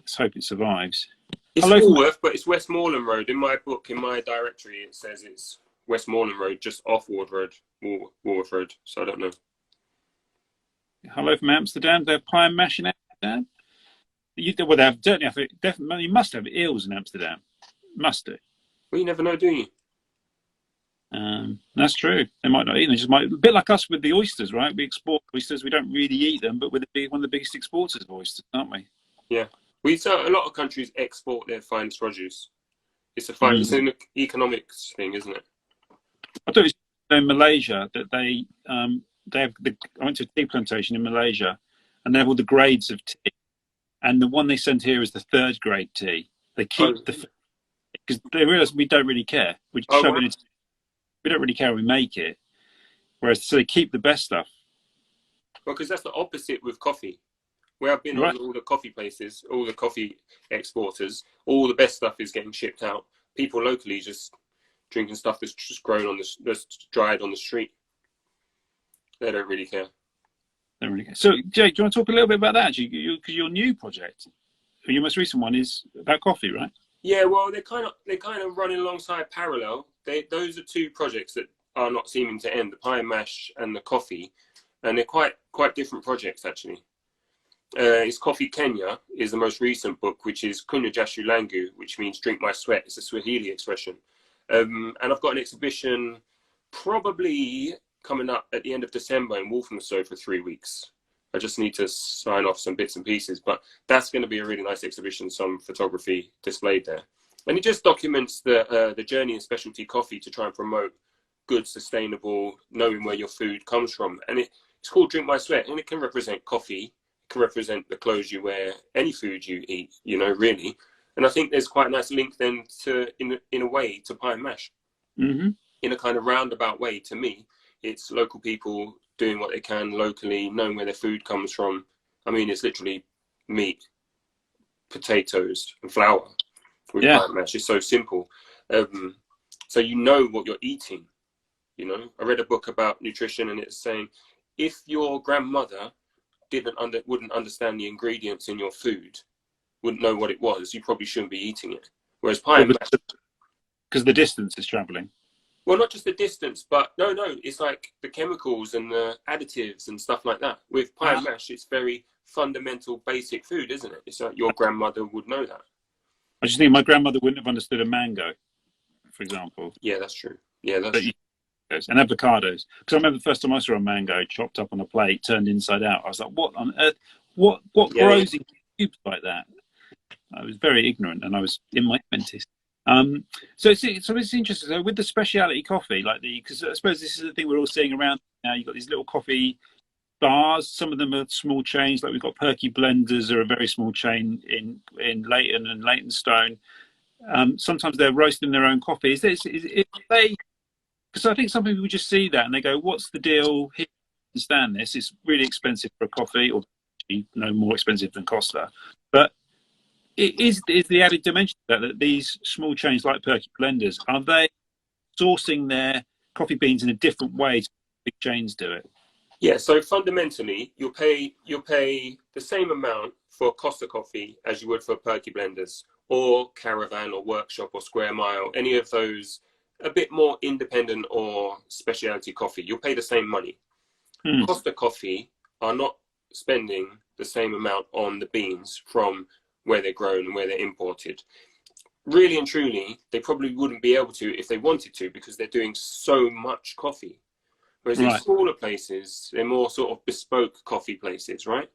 A: let's hope it survives.
B: It's Woolworth, but it's Westmoreland Road. In my book, in my directory, it says it's Westmoreland Road, just off Woolworth Road. So I don't know.
A: Hello from Amsterdam. They have pie and mash in Amsterdam. They have definitely. You must have eels in Amsterdam. Must do.
B: Well, you never know, do you?
A: That's true. They might not eat them. They just might. A bit like us with the oysters, right? We export oysters. We don't really eat them, but we're one of the biggest exporters of oysters, aren't we?
B: Yeah. A lot of countries export their finest produce. It's an economics thing, isn't it?
A: I thought it was in Malaysia that they have I went to a tea plantation in Malaysia, and they have all the grades of tea, and the one they sent here is the 3rd grade tea. They keep because they realise we don't really care. We just
B: Oh,
A: shove
B: wow.
A: it into. We don't really care. We make it. Whereas, so they keep the best stuff.
B: Well, because that's the opposite with coffee. Where I've been
A: Right.
B: on all the coffee places, all the coffee exporters, all the best stuff is getting shipped out. People locally just drinking stuff that's just grown on that's dried on the street. They don't really care.
A: Don't really care. So, Jake, do you want to talk a little bit about that? Because your new project, your most recent one, is about coffee, right?
B: Yeah, well, they're kind of running alongside parallel. Those are two projects that are not seeming to end: the pie and mash and the coffee, and they're quite different projects actually. It's Coffee Kenya is the most recent book, which is Kunywa Jasho Langu, which means drink my sweat. It's a Swahili expression. And I've got an exhibition probably coming up at the end of December in Walthamstow for 3 weeks. I just need to sign off some bits and pieces, but that's going to be a really nice exhibition, some photography displayed there. And it just documents the journey in specialty coffee to try and promote good, sustainable, knowing where your food comes from. And it's called Drink My Sweat, and it can represent coffee, can represent the clothes you wear, any food you eat, really. And I think there's quite a nice link then to, in a way, to pie and mash.
A: Mm-hmm.
B: In a kind of roundabout way, to me, it's local people doing what they can locally, knowing where their food comes from. I mean, it's literally meat, potatoes, and flour with pie and mash. It's so simple. So you know what you're eating. I read a book about nutrition, and it's saying if your grandmother wouldn't understand the ingredients in your food, wouldn't know what it was, you probably shouldn't be eating it. Whereas pie and mash,
A: because the distance is travelling.
B: well, not just the distance, but no, it's like the chemicals and the additives and stuff like that. With pie and mash, it's very fundamental, basic food, isn't it? It's like your grandmother would know that.
A: I just think my grandmother wouldn't have understood a mango, for example.
B: Yeah, that's true. Yeah, that's true.
A: And avocados. Because I remember the first time I saw a mango chopped up on a plate, turned inside out. I was like, "What on earth? What grows in cubes like that?" I was very ignorant, and I was in my 20s. So it's interesting. So with the specialty coffee, because I suppose this is the thing we're all seeing around now. You've got these little coffee bars. Some of them are small chains. Like we've got Perky Blenders, are a very small chain in Leighton and Leytonstone. Sometimes they're roasting their own coffee. Is they? Because I think some people just see that and they go, "What's the deal? Here, understand this? It's really expensive for a coffee, or no more expensive than Costa." But it is the added dimension that these small chains like Perky Blenders, are they sourcing their coffee beans in a different way to big chains do it?
B: Yeah, so fundamentally, you'll pay the same amount for Costa coffee as you would for Perky Blenders or Caravan or Workshop or Square Mile, any of those a bit more independent or specialty coffee. You'll pay the same money. Costa coffee are not spending the same amount on the beans from where they're grown and where they're imported. Really and truly, they probably wouldn't be able to if they wanted to, because they're doing so much coffee. Whereas in smaller places, they're more sort of bespoke coffee places, right?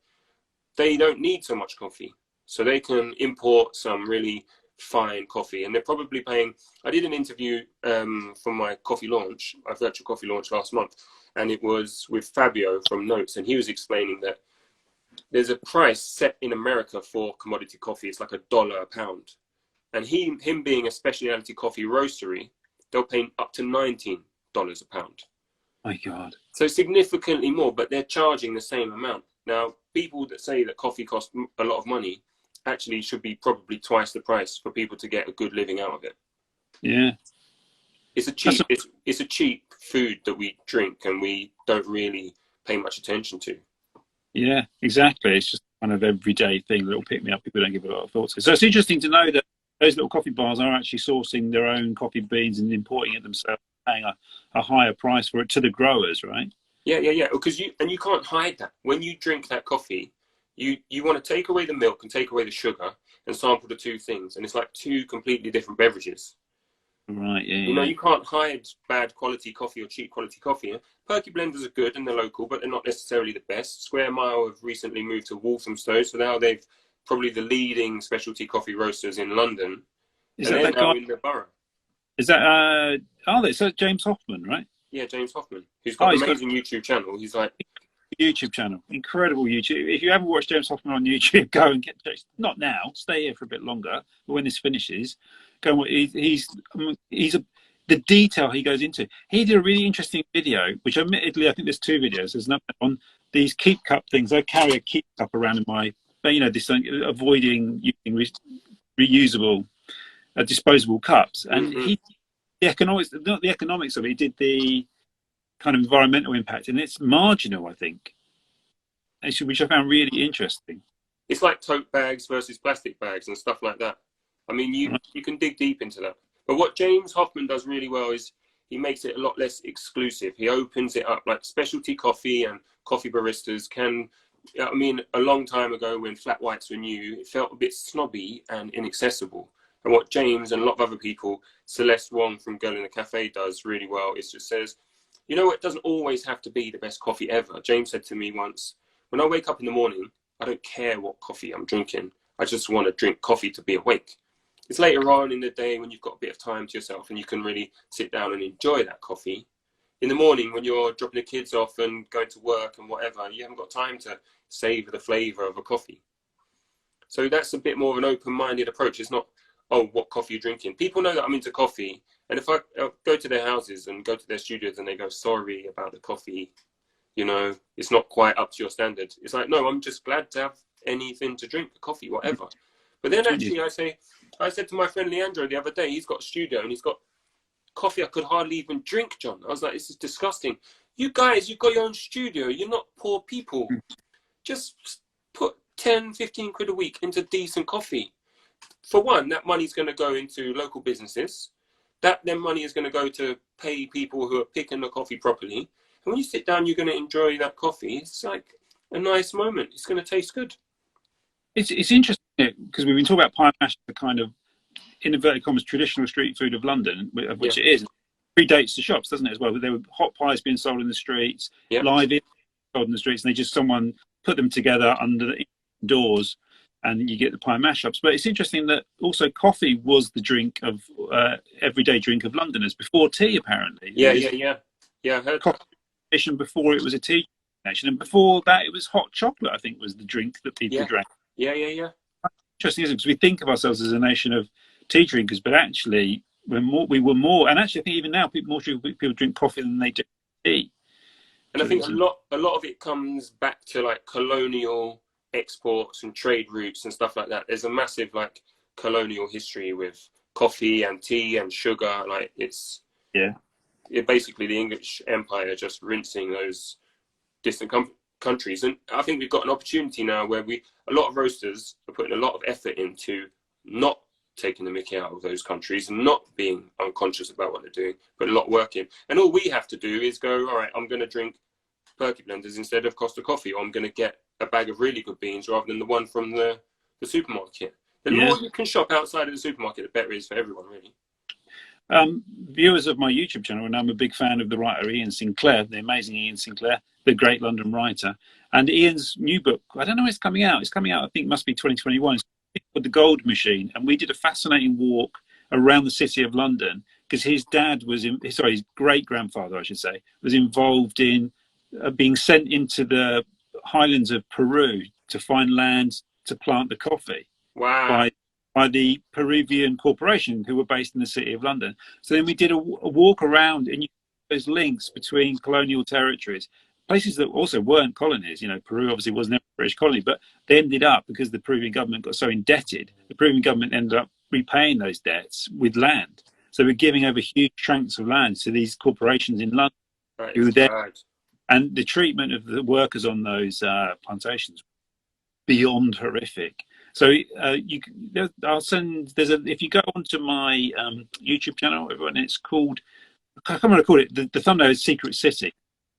B: They don't need so much coffee. So they can import some really fine coffee, and they're probably paying. I did an interview for my coffee launch, my virtual coffee launch last month, and it was with Fabio from Notes, and he was explaining that there's a price set in America for commodity coffee. It's like $1 a pound, and him being a specialty coffee roastery, they'll pay up to $19 a pound.
A: My God.
B: So significantly more, but they're charging the same amount. Now, people that say that coffee costs a lot of money actually should be probably twice the price for people to get a good living out of it.
A: Yeah.
B: It's a cheap food that we drink and we don't really pay much attention to.
A: Yeah, exactly. It's just kind of everyday thing that'll pick me up. People don't give a lot of thought to. So it's interesting to know that those little coffee bars are actually sourcing their own coffee beans and importing it themselves, paying a higher price for it to the growers, right?
B: Yeah. Because you can't hide that. When you drink that coffee, you want to take away the milk and take away the sugar and sample the two things, and it's like two completely different beverages.
A: Right. Yeah.
B: You can't hide bad quality coffee or cheap quality coffee. Perky Blenders are good and they're local, but they're not necessarily the best. Square Mile have recently moved to Walthamstow, so now they've probably the leading specialty coffee roasters in London.
A: Is that that guy
B: in the borough?
A: Is that James Hoffman, right?
B: Yeah, James Hoffman, who's got an amazing YouTube channel. He's like
A: YouTube channel. Incredible YouTube. If you haven't watched James Hoffman on YouTube, go and get. Not now. Stay here for a bit longer. But when this finishes, go. He's the detail he goes into. He did a really interesting video, which admittedly I think there's two videos. There's another on these keep cup things. I carry a keep cup around in my, this thing, avoiding using reusable, disposable cups. And he, the economics, not the economics of it. He did the kind of environmental impact, and it's marginal, I think, which I found really interesting.
B: It's like tote bags versus plastic bags and stuff like that. I mean, you can dig deep into that. But what James Hoffman does really well is he makes it a lot less exclusive. He opens it up, like specialty coffee and coffee baristas can. I mean, a long time ago when flat whites were new, it felt a bit snobby and inaccessible. And what James and a lot of other people, Celeste Wong from Girl in the Cafe does really well is just says, you know, it doesn't always have to be the best coffee ever. James said to me once, when I wake up in the morning, I don't care what coffee I'm drinking. I just want to drink coffee to be awake. It's later on in the day when you've got a bit of time to yourself and you can really sit down and enjoy that coffee. In the morning when you're dropping the kids off and going to work and whatever, you haven't got time to savor the flavor of a coffee. So that's a bit more of an open-minded approach. It's not, oh, what coffee you're drinking. People know that I'm into coffee. And if I go to their houses and go to their studios and they go, sorry about the coffee, you know, it's not quite up to your standard. It's like, no, I'm just glad to have anything to drink, coffee, whatever. But then actually I said to my friend Leandro the other day, he's got a studio and he's got coffee I could hardly even drink, John. I was like, this is disgusting. You guys, you've got your own studio. You're not poor people. Just put 10, 15 quid a week into decent coffee. For one, that money's going to go into local businesses. That then money is going to go to pay people who are picking the coffee properly. And when you sit down, you're going to enjoy that coffee. It's like a nice moment. It's going to taste good.
A: It's interesting because we've been talking about pie and mash, the kind of, in inverted commas, traditional street food of London, of which it is. It predates the shops, doesn't it, as well? There were hot pies being sold in the streets, live sold in the streets, and someone put them together under the doors, and you get the pie and mash shops. But it's interesting that also coffee was the drink of everyday drink of Londoners before tea, apparently.
B: Yeah, I heard
A: coffee that. Before it was a tea nation, and before that it was hot chocolate, I think, was the drink that people drank.
B: Yeah.
A: Interesting, isn't it? Because we think of ourselves as a nation of tea drinkers, but actually we were more, and actually I think even now people drink coffee than they do tea.
B: And I think a lot of it comes back to like colonial exports and trade routes and stuff like that. There's a massive like colonial history with coffee and tea and sugar. Like it's basically the English Empire just rinsing those distant countries. And I think we've got an opportunity now where a lot of roasters are putting a lot of effort into not taking the mickey out of those countries and not being unconscious about what they're doing, but a lot of work in. And all we have to do is go, all right, I'm going to drink Perky Blenders instead of Costa Coffee, or I'm going to get a bag of really good beans rather than the one from the supermarket. The more you can shop outside of the supermarket, the better it is for everyone, really.
A: Viewers of my YouTube channel, and I'm a big fan of the writer Ian Sinclair, the amazing Ian Sinclair, the great London writer. And Ian's new book, I don't know when it's coming out. It's coming out, I think, must be 2021. It's called The Gold Machine. And we did a fascinating walk around the city of London because his dad was, his great-grandfather, I should say, was involved in being sent into the highlands of Peru to find land to plant the coffee.
B: Wow.
A: By the Peruvian corporation who were based in the city of London. So then we did a walk around, and you those links between colonial territories, places that also weren't colonies. You know, Peru obviously was never a British colony, but they ended up, because the Peruvian government got so indebted, the Peruvian government ended up repaying those debts with land. So we're giving over huge tracts of land to these corporations in London. Who and the treatment of the workers on those plantations, beyond horrific. So I'll send. If you go onto my YouTube channel, everyone, it's called. I can't remember what I call it. The thumbnail is Secret City,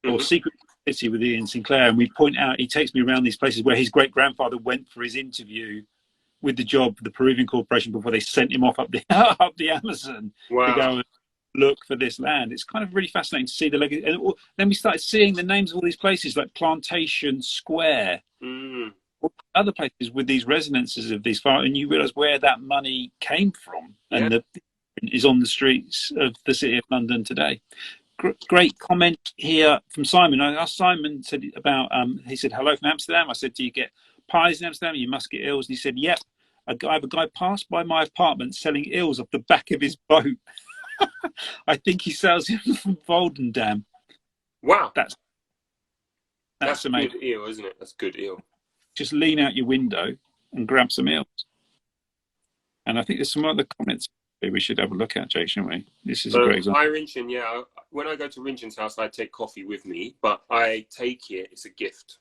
A: or Secret City with Ian Sinclair, and we point out. He takes me around these places where his great grandfather went for his interview with the job, the Peruvian corporation, before they sent him off up the Amazon to go and look for this land. It's kind of really fascinating to see the legacy. And then we started seeing the names of all these places, like Plantation Square. Other places with these resonances of these farms, and you realise where that money came from, and is on the streets of the city of London today. great comment here from Simon. I asked Simon, said about he said hello from Amsterdam. I said, do you get pies in Amsterdam? You must get eels. And he said, yep. I have a guy passed by my apartment selling eels off the back of his boat. I think he sells them from Voldendam.
B: Wow,
A: That's amazing.
B: Good eel, isn't it? That's good eel.
A: Just lean out your window and grab some eels. And I think there's some other comments we should have a look at, Jake, shouldn't we? This is a great example.
B: Hi, Rinchin. Yeah, when I go to Rinchin's house, I take coffee with me, but I take it. It's a gift.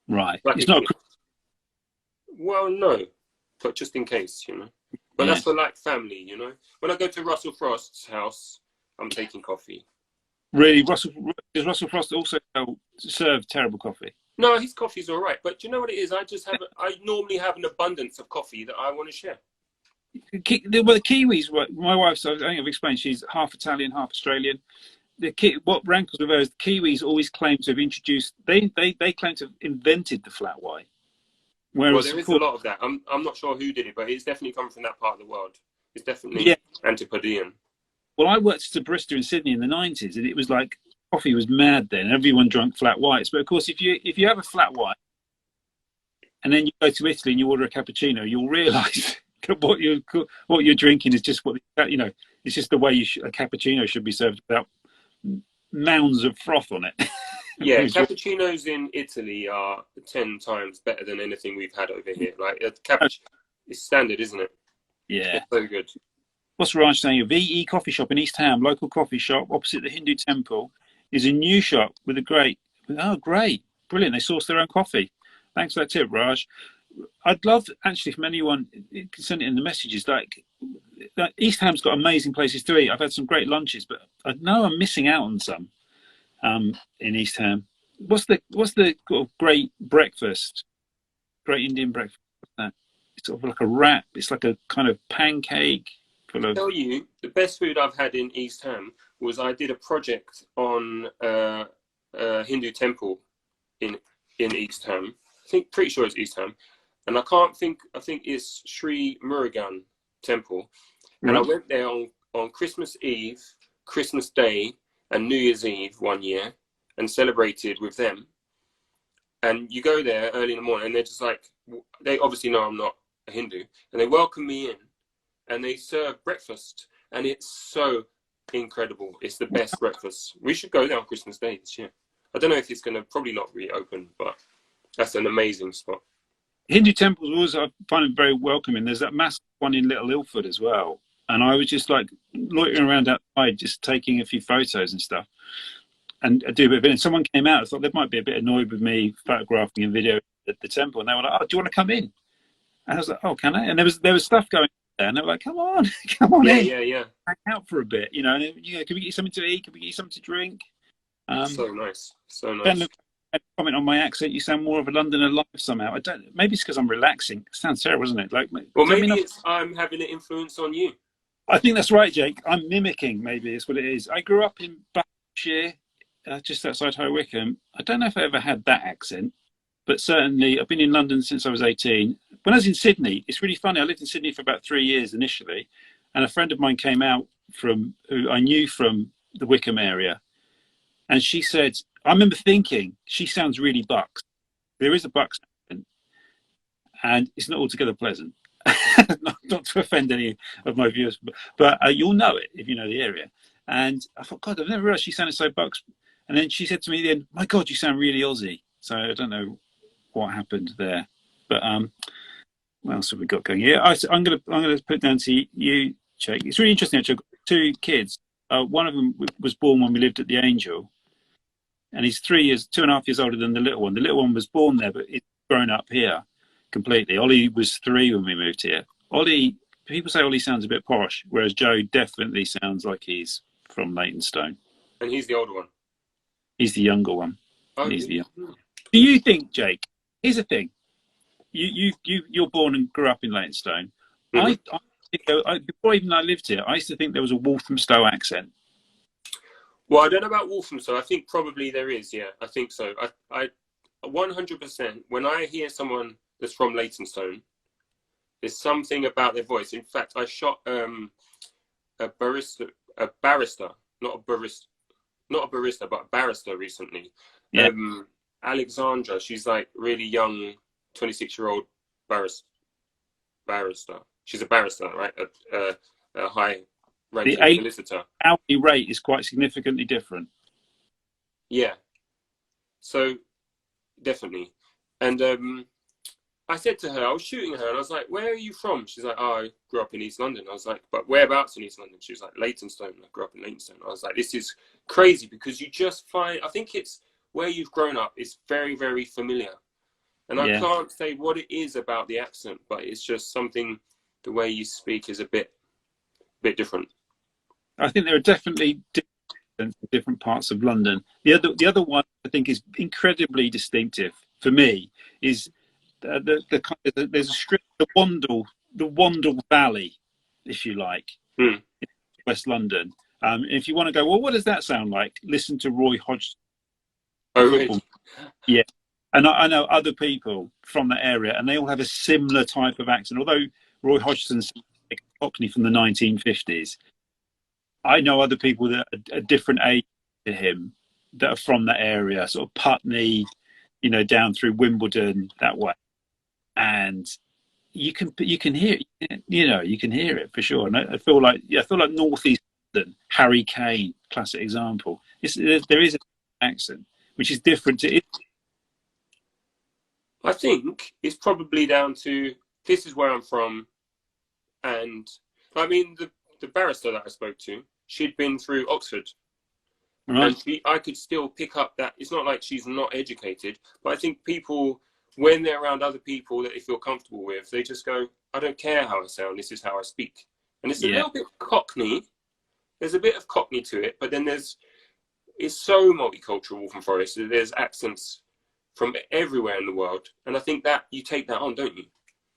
A: Right.
B: Like
A: it's not.
B: Well, no, but just in case, you know. But that's for like family, you know. When I go to Russell Frost's house, I'm taking coffee.
A: Really, does Russell Frost also serve terrible coffee?
B: No, his coffee's all right. But do you know what it is? I normally have an abundance of coffee that I want to share.
A: Well, the Kiwis, my wife's, I think I've explained, she's half Italian, half Australian. What rankles with her is the Kiwis always claim to have introduced, they claim to have invented the flat white.
B: Whereas, well, there is a lot of that. I'm not sure who did it, but it's definitely come from that part of the world. It's definitely Antipodean.
A: Well, I worked as a barista in Sydney in the 90s, and it was like coffee was mad then. Everyone drank flat whites. But of course, if you have a flat white and then you go to Italy and you order a cappuccino, you'll realise what you're drinking is just it's just the way a cappuccino should be served without mounds of froth on it.
B: Yeah, cappuccinos in Italy are 10 times better than anything we've had over here. Like cappuccino is standard, isn't it?
A: Yeah,
B: it's so good.
A: What's Raj saying? A VE coffee shop in East Ham, local coffee shop opposite the Hindu temple, is a new shop with a great. Oh, great, brilliant! They source their own coffee. Thanks for that tip, Raj. I'd love actually from anyone send it in the messages. Like East Ham's got amazing places to eat. I've had some great lunches, but I know I'm missing out on some in East Ham. What's the sort of great breakfast? Great Indian breakfast. What's that? It's sort of like a wrap. It's like a kind of pancake.
B: I'll tell you, the best food I've had in East Ham was I did a project on a Hindu temple in East Ham. Pretty sure it's East Ham. And I think it's Sri Murugan Temple. And I went there on Christmas Eve, Christmas Day, and New Year's Eve one year and celebrated with them. And you go there early in the morning and they're just like, they obviously know I'm not a Hindu. And they welcome me in and they serve breakfast. And it's so incredible. It's the best breakfast. We should go there on Christmas Day this year. I don't know if it's going to probably not reopen, but that's an amazing spot.
A: Hindu temples I find them very welcoming. There's that massive one in Little Ilford as well. And I was just like loitering around outside, just taking a few photos and stuff. And I do a bit of it. And someone came out, I thought they might be a bit annoyed with me photographing and video at the temple. And they were like, oh, do you want to come in? And I was like, oh, can I? And there was stuff going on there. And they were like, come on in.
B: Yeah.
A: Hang out for a bit, you know. And, can we get you something to eat? Can we get you something to drink?
B: So nice.
A: Comment on my accent. You sound more of a Londoner life somehow. I don't. Maybe it's because I'm relaxing. It sounds terrible, isn't it?
B: Well, maybe I'm having an influence on you.
A: I think that's right, Jake. I'm mimicking. Maybe is what it is. I grew up in Berkshire, just outside High Wycombe. I don't know if I ever had that accent, but certainly I've been in London since I was 18. When I was in Sydney, it's really funny. I lived in Sydney for about 3 years initially, and a friend of mine came out who I knew from the Wycombe area, and she said, I remember thinking, she sounds really Bucks. There is a Bucks accent, and it's not altogether pleasant. not to offend any of my viewers, but you'll know it if you know the area. And I thought, God, I've never realised she sounded so Bucks. And then she said to me then, my God, you sound really Aussie. So I don't know what happened there. But what else have we got going? Yeah, I'm gonna put it down to you, Jake. It's really interesting actually. I've got 2 kids. One of them was born when we lived at the Angel. And he's 2.5 years older than the little one. The little one was born there, but he's grown up here completely. Ollie was 3 when we moved here. People say Ollie sounds a bit posh, whereas Joe definitely sounds like he's from Leytonstone.
B: And he's the older one.
A: He's the younger one.
B: Oh,
A: he's the younger. Do you think, Jake? Here's the thing. You're born and grew up in Leytonstone. Mm-hmm. I think before even I lived here, I used to think there was a Walthamstow accent.
B: Well, I don't know about Walthamstow. I think probably there is. Yeah, I think so. I 100%. When I hear someone that's from Leytonstone, there's something about their voice. In fact, I shot a barrister, not a barista, not a barista, but a barrister recently.
A: Yeah.
B: Alexandra, she's like really young, 26-year-old barrister. She's a barrister, right? A
A: The
B: high-ranking solicitor.
A: hourly rate is quite significantly different.
B: Yeah. So definitely. And I said to her, I was shooting her, and I was like, "Where are you from?" She's like, "Oh, I grew up in East London." I was like, "But whereabouts in East London?" She was like, "Leytonstone." I grew up in Leytonstone. I was like, "This is crazy because you just find. I think it's where you've grown up is very, very familiar, and I
A: Yeah.
B: can't say what it is about the accent, but it's just something. The way you speak is a bit different.
A: I think there are definitely different parts of London. The other one I think is incredibly distinctive for me is there's a strip, the Wandle Valley, if you like,
B: Hmm.
A: in West London. If you want to go, well, what does that sound like? Listen to Roy Hodgson,
B: Oh,
A: football.
B: really?
A: Yeah, and I know other people from that area, and they all have a similar type of accent. Although Roy Hodgson's a Cockney from the 1950s, I know other people that are a different age to him that are from that area, sort of Putney, down through Wimbledon that way, and you can hear it, you can hear it for sure. And I feel like northeast London, Harry Kane, classic example. There is an accent which is different to it.
B: I think it's probably down to this is where I'm from, and I mean the barrister that I spoke to, she'd been through Oxford,
A: Right?
B: and I could still pick up that it's not like she's not educated, but I think people when they're around other people that they feel comfortable with, they just go, I don't care how I sound, this is how I speak, and it's a
A: Yeah,
B: little bit Cockney. There's a bit of Cockney to it, but then it's so multicultural, Waltham Forest. There's accents from everywhere in the world, and I think that you take that on, don't you?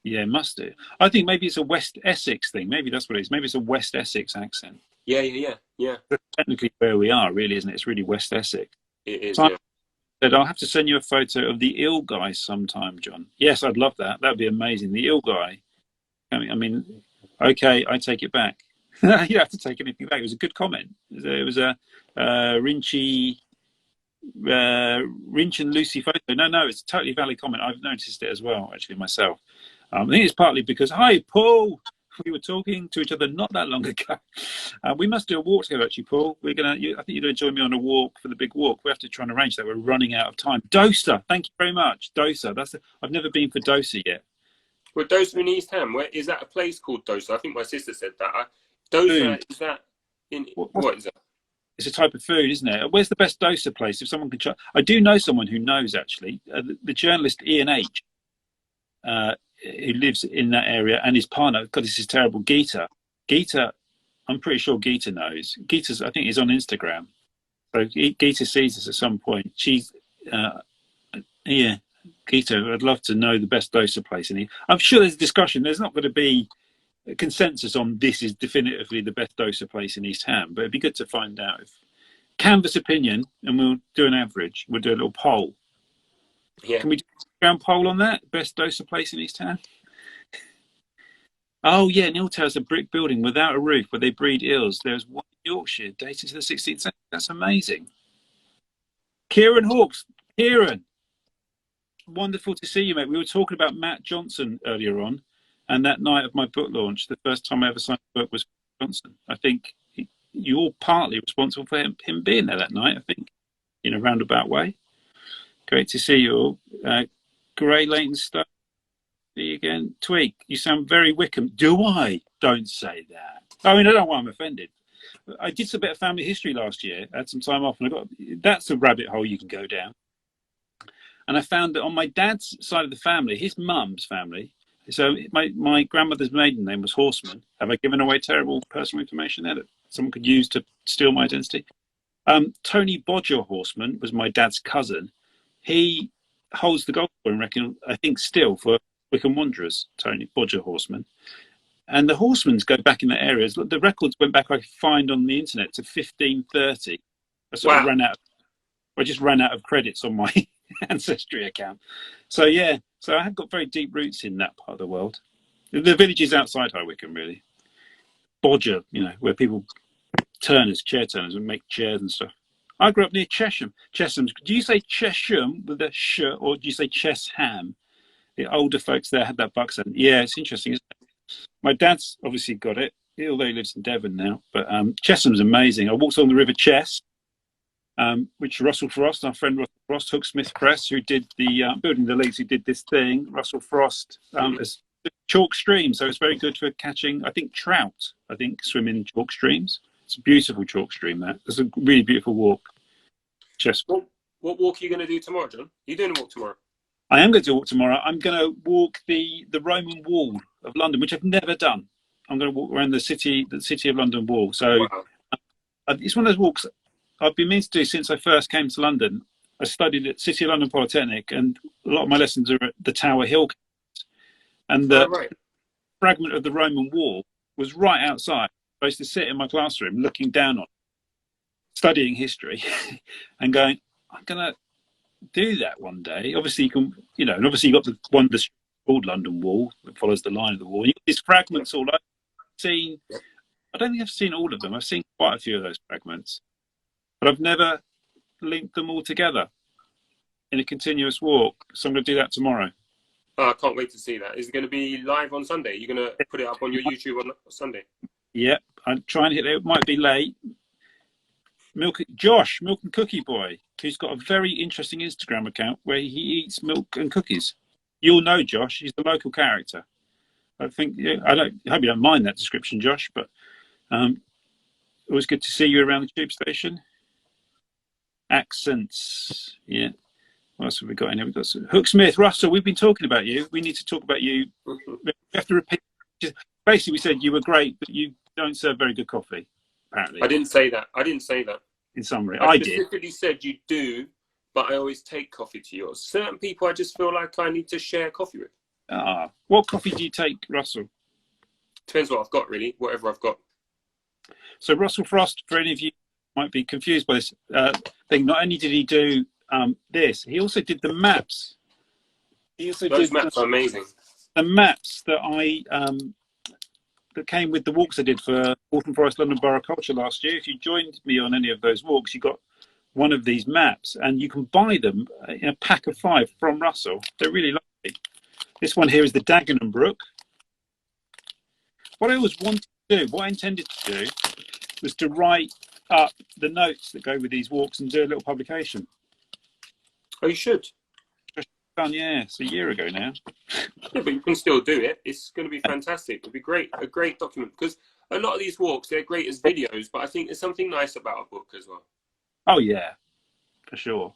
A: yeah, must do. I think maybe it's a West Essex thing. Maybe that's what it is. Maybe it's a West Essex accent.
B: Yeah.
A: That's technically where we are, really, isn't it? It's really West Essex.
B: It is,
A: So I
B: yeah.
A: said, I'll have to send you a photo of the Eel guy sometime, John. Yes, I'd love that. That'd be amazing. The Eel guy. Okay, I take it back. You don't have to take anything back. It was a good comment. It was a Rinch and Lucy photo. No, it's a totally valid comment. I've noticed it as well, actually, myself. I think it's partly because, hi, Paul. We were talking to each other not that long ago. We must do a walk together, actually, Paul. I think you're going to join me on a walk for the big walk. We have to try and arrange that. We're running out of time. Dosa, thank you very much. Dosa. I've never been for Dosa yet.
B: Well, Dosa in East Ham, where is that a place called Dosa? I think my sister said that.
A: Food.
B: Dosa, is that in, what is that?
A: It's a type of food, isn't it? Where's the best dosa place? If someone can try, I do know someone who knows actually. The journalist Ian H, who lives in that area, and his partner. God, this is terrible. Geeta, I'm pretty sure Geeta knows. Geeta's, I think, is on Instagram. So Geeta sees us at some point. She's, yeah, Geeta. I'd love to know the best dosa place in here. I'm sure there's a discussion. There's not going to be a consensus on this is definitively the best dosa place in East Ham, but it'd be good to find out. Canvas opinion, and we'll do an average. We'll do a little poll.
B: Yeah.
A: Can we do a ground poll on that? Best dosa place in East Ham? Oh, yeah, Eel Towers, a brick building without a roof where they breed eels. There's one in Yorkshire dating to the 16th century. That's amazing. Kieran Hawkes. Kieran, wonderful to see you, mate. We were talking about Matt Johnson earlier on, and that night of my book launch, the first time I ever signed a book was Johnson. I think you're partly responsible for him being there that night, I think, in a roundabout way. Great to see you all. Gray Leighton stuff. See you again. Tweak, you sound very Wickham. Do I? Don't say that. I mean, I don't know why I'm offended. I did some bit of family history last year. I had some time off, and that's a rabbit hole you can go down. And I found that on my dad's side of the family, his mum's family, so my grandmother's maiden name was Horseman. Have I given away terrible personal information there that someone could use to steal my identity? Tony Bodger Horseman was my dad's cousin. He holds the gold scoring record, I think, still for Wickham Wanderers, Tony Bodger Horseman. And the Horsemans go back in the areas. The records went back, I find on the internet, to 1530. I just ran out of credits on my ancestry account. So yeah, so I have got very deep roots in that part of the world. The village is outside High Wycombe, really. Bodger, where people chair turners and make chairs and stuff. I grew up near Chesham. Chesham. Do you say Chesham with a sh, or do you say Chesham? The older folks there had that accent. Yeah, it's interesting. My dad's obviously got it, although he lives in Devon now. But Chesham's amazing. I walked on the River Chess, which Russell Frost, our friend Russell Frost, Hooksmith Press, who did the building the leagues, who did this thing. Russell Frost as chalk stream, so it's very good for catching. I think trout. I think swim in chalk streams. It's a beautiful chalk stream. It's a really beautiful walk. Chess.
B: What walk are you going to do tomorrow, John? Are you doing a walk tomorrow?
A: I am going to walk tomorrow. I'm going to walk the Roman Wall of London, which I've never done. I'm going to walk around the City of London Wall. So
B: wow.
A: It's one of those walks I've been meaning to do since I first came to London. I studied at City of London Polytechnic, and a lot of my lessons are at the Tower Hill. And the fragment of the Roman Wall was right outside. I used to sit in my classroom looking down on it, studying history and going, I'm going to do that one day. Obviously, you can, and obviously you've got the one that's called London Wall that follows the line of the wall. These fragments all I've seen. I don't think I've seen all of them. I've seen quite a few of those fragments, but I've never linked them all together in a continuous walk. So I'm going to do that tomorrow.
B: Oh, I can't wait to see that. Is it going to be live on Sunday? You're going to put it up on your YouTube on Sunday?
A: Yep. I'm trying to hit it. It might be late. Milk and Cookie Boy, who's got a very interesting Instagram account where he eats milk and cookies. You'll know Josh. He's the local character. I think. I hope you don't mind that description, Josh. But it was good to see you around the tube station. Accents. Yeah. What else have we got in here? We've got Hooksmith, Russell. We've been talking about you. We need to talk about you. We have to repeat. Basically, we said you were great, but you don't serve very good coffee. Apparently,
B: I didn't say that.
A: In summary,
B: I
A: did.
B: specifically said you do, but I always take coffee to yours. Certain people, I just feel like I need to share coffee with.
A: What coffee do you take, Russell?
B: Depends what I've got, really. Whatever I've got.
A: So Russell Frost, for any of you who might be confused by this thing, not only did he do this, he also did the maps.
B: Those maps are amazing.
A: The maps that that came with the walks I did for Waltham Forest London Borough Culture last year. If you joined me on any of those walks, you got one of these maps, and you can buy them in a pack of 5 from Russell. They're really lovely. This one here is the Dagenham Brook. What I always wanted to do, what I intended to do, was to write up the notes that go with these walks and do a little publication.
B: Oh, you should.
A: Yeah, it's a year ago now.
B: Yeah, but you can still do it. It's going to be fantastic. It'll be great, a great document, because a lot of these walks, they're great as videos, but I think there's something nice about a book as well.
A: Oh yeah, for sure.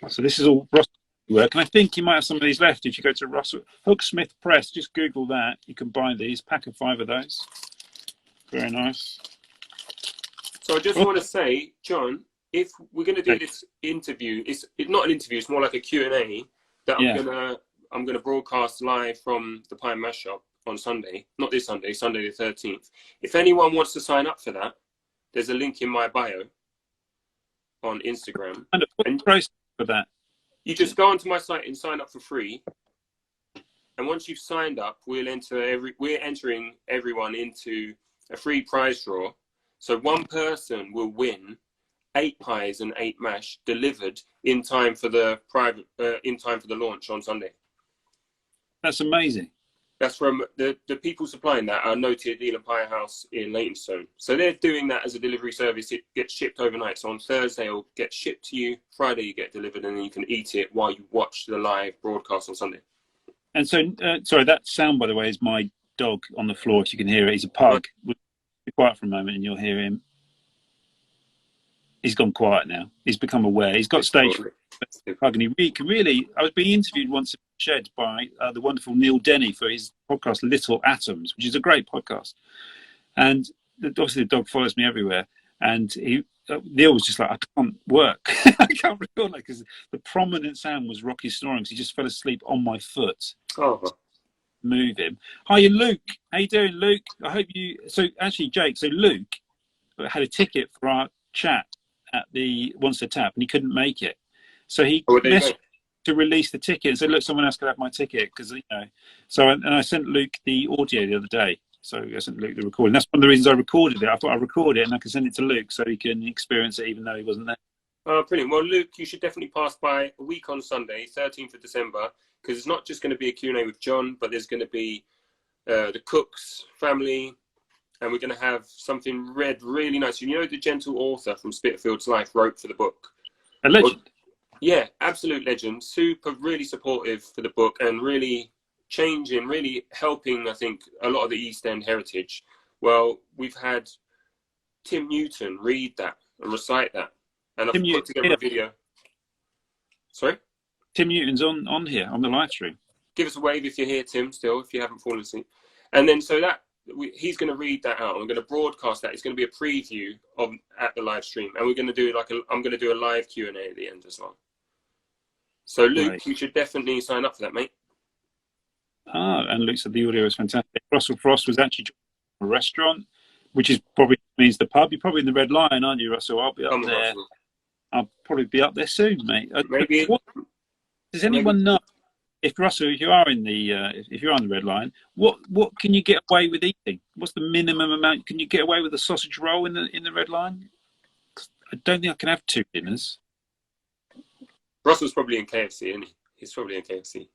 A: So this is all Russell work, and I think you might have some of these left. If you go to Russell Hooksmith Press, just Google that. You can buy these, pack of 5 of those. Very nice.
B: So I just want to say, John, if we're going to do this interview, it's not an interview. It's more like a Q&A that I'm gonna broadcast live from the Pie and Mash shop on Sunday. Not this Sunday, Sunday the 13th. If anyone wants to sign up for that, there's a link in my bio on Instagram.
A: And a process for that.
B: You just go onto my site and sign up for free. And once you've signed up, we're entering everyone into a free prize draw. So one person will win 8 pies and 8 mash delivered in time for the launch on Sunday.
A: That's amazing.
B: That's from the people supplying that are noted Eel Pie House in Leytonstone. So they're doing that as a delivery service. It gets shipped overnight. So on Thursday, it'll get shipped to you. Friday, you get delivered, and then you can eat it while you watch the live broadcast on Sunday. And
A: so, sorry, that sound, by the way, is my dog on the floor. If you can hear it, he's a pug. Be quiet for a moment, and you'll hear him. He's gone quiet now. He's become aware. He's got stage pug, and he can really. I was being interviewed once in the shed by the wonderful Neil Denny for his podcast Little Atoms, which is a great podcast. And obviously, the dog follows me everywhere. And Neil was just like, I can't work. I can't record that because the prominent sound was Rocky snoring. So he just fell asleep on my foot.
B: Oh.
A: Move him. Hiya, Luke. How you doing, Luke? I hope you. So actually, Jake. So Luke had a ticket for our chat at the Once a Tap, and he couldn't make it. So he messaged to release the ticket and said, "Look, someone else could have my ticket," because So I sent Luke the audio the other day. So I sent Luke the recording. That's one of the reasons I recorded it. I thought I'd record it and I could send it to Luke so he can experience it, even though he wasn't there.
B: Oh, brilliant. Well, Luke, you should definitely pass by a week on Sunday, 13th of December, because it's not just going to be a Q&A with John, but there's going to be the Cook's family, and we're going to have something read really nice. You know, the gentle author from Spitalfield's Life wrote for the book.
A: A legend.
B: Well, yeah, absolute legend. Super, really supportive for the book and really changing, really helping, I think, a lot of the East End heritage. Well, we've had Tim Newton read that and recite that. And I've put together a video. Sorry?
A: Tim Newton's on here, on the live stream.
B: Give us a wave if you're here, Tim, still, if you haven't fallen asleep. And then so that, he's going to read that out. I'm going to broadcast that. It's going to be a preview at the live stream. And we're going to do I'm going to do a live Q&A at the end as well. So, Luke, right. You should definitely sign up for that, mate.
A: Ah, and Luke said the audio is fantastic. Russell Frost was actually a restaurant, which is probably means the pub. You're probably in the Red Lion, aren't you, Russell? I'll be up there. Russell. I'll probably be up there soon, mate.
B: Maybe.
A: Does anyone know if Russell, if you are in the if you're on the Red Lion, what can you get away with eating? What's the minimum amount? Can you get away with a sausage roll in the Red Lion? I don't think I can have 2 dinners.
B: Russell's probably in KFC, isn't he? He's probably in KFC.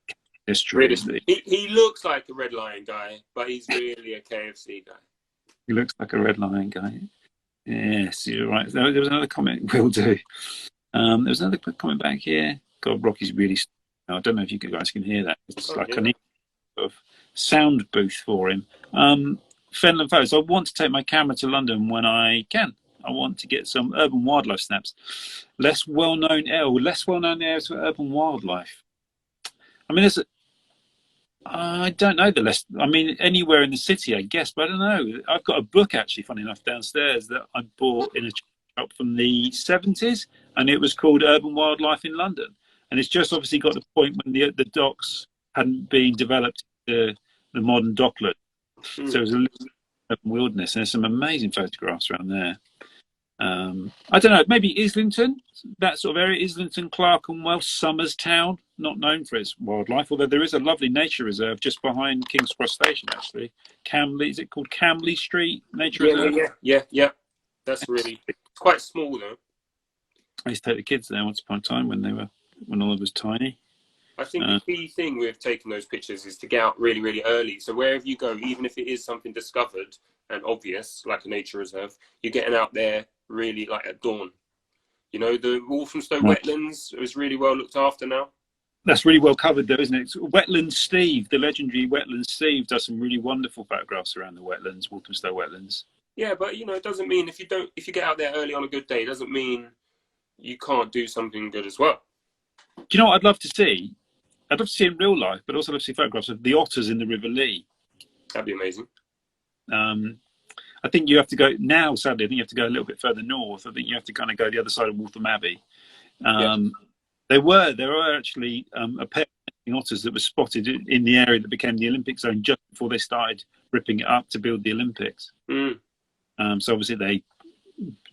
A: It's true.
B: He looks like a Red Lion guy, but he's really a KFC guy.
A: He looks like a Red Lion guy. Yes, you're right. There was another comment. Will do. There was another quick comment back here. God, Rocky's really. I don't know if you guys can hear that. It's I need a sort of sound booth for him. Fenland Photos. I want to take my camera to London when I can. I want to get some urban wildlife snaps. Less well-known areas for urban wildlife. I mean, I don't know the less. I mean, anywhere in the city, I guess, but I don't know. I've got a book actually, funny enough, downstairs that I bought in a shop from the 70s, and it was called Urban Wildlife in London. And it's just obviously got the point when the docks hadn't been developed to the modern docklet. So it was a little urban wilderness, and there's some amazing photographs around there. I don't know, maybe Islington, that sort of area, Islington, Clerkenwell, Somers Town, not known for its wildlife, although there is a lovely nature reserve just behind King's Cross Station, actually. Camley, is it called Camley Street Nature Reserve?
B: Yeah. That's really, it's quite small though.
A: I used to take the kids there once upon a time when all was tiny.
B: I think the key thing with taking those pictures is to get out really, really early. So wherever you go, even if it is something discovered and obvious, like a nature reserve, you're getting out there really like at dawn. You know, the Walthamstow wetlands is really well looked after now.
A: That's really well covered though, isn't it? Wetland Steve, the legendary Wetland Steve, does some really wonderful photographs around the wetlands, Walthamstow wetlands. Yeah,
B: but you know, it doesn't mean if you get out there early on a good day, it doesn't mean you can't do something good as well.
A: Do you know what I'd love to see? I'd love to see in real life, but also love to see photographs of the otters in the River Lee. That'd
B: be amazing.
A: I think you have to go now. Sadly, I think you have to go a little bit further north. I think you have to kind of go the other side of Waltham Abbey. There were actually a pair of otters that were spotted in the area that became the Olympic zone just before they started ripping it up to build the Olympics. So obviously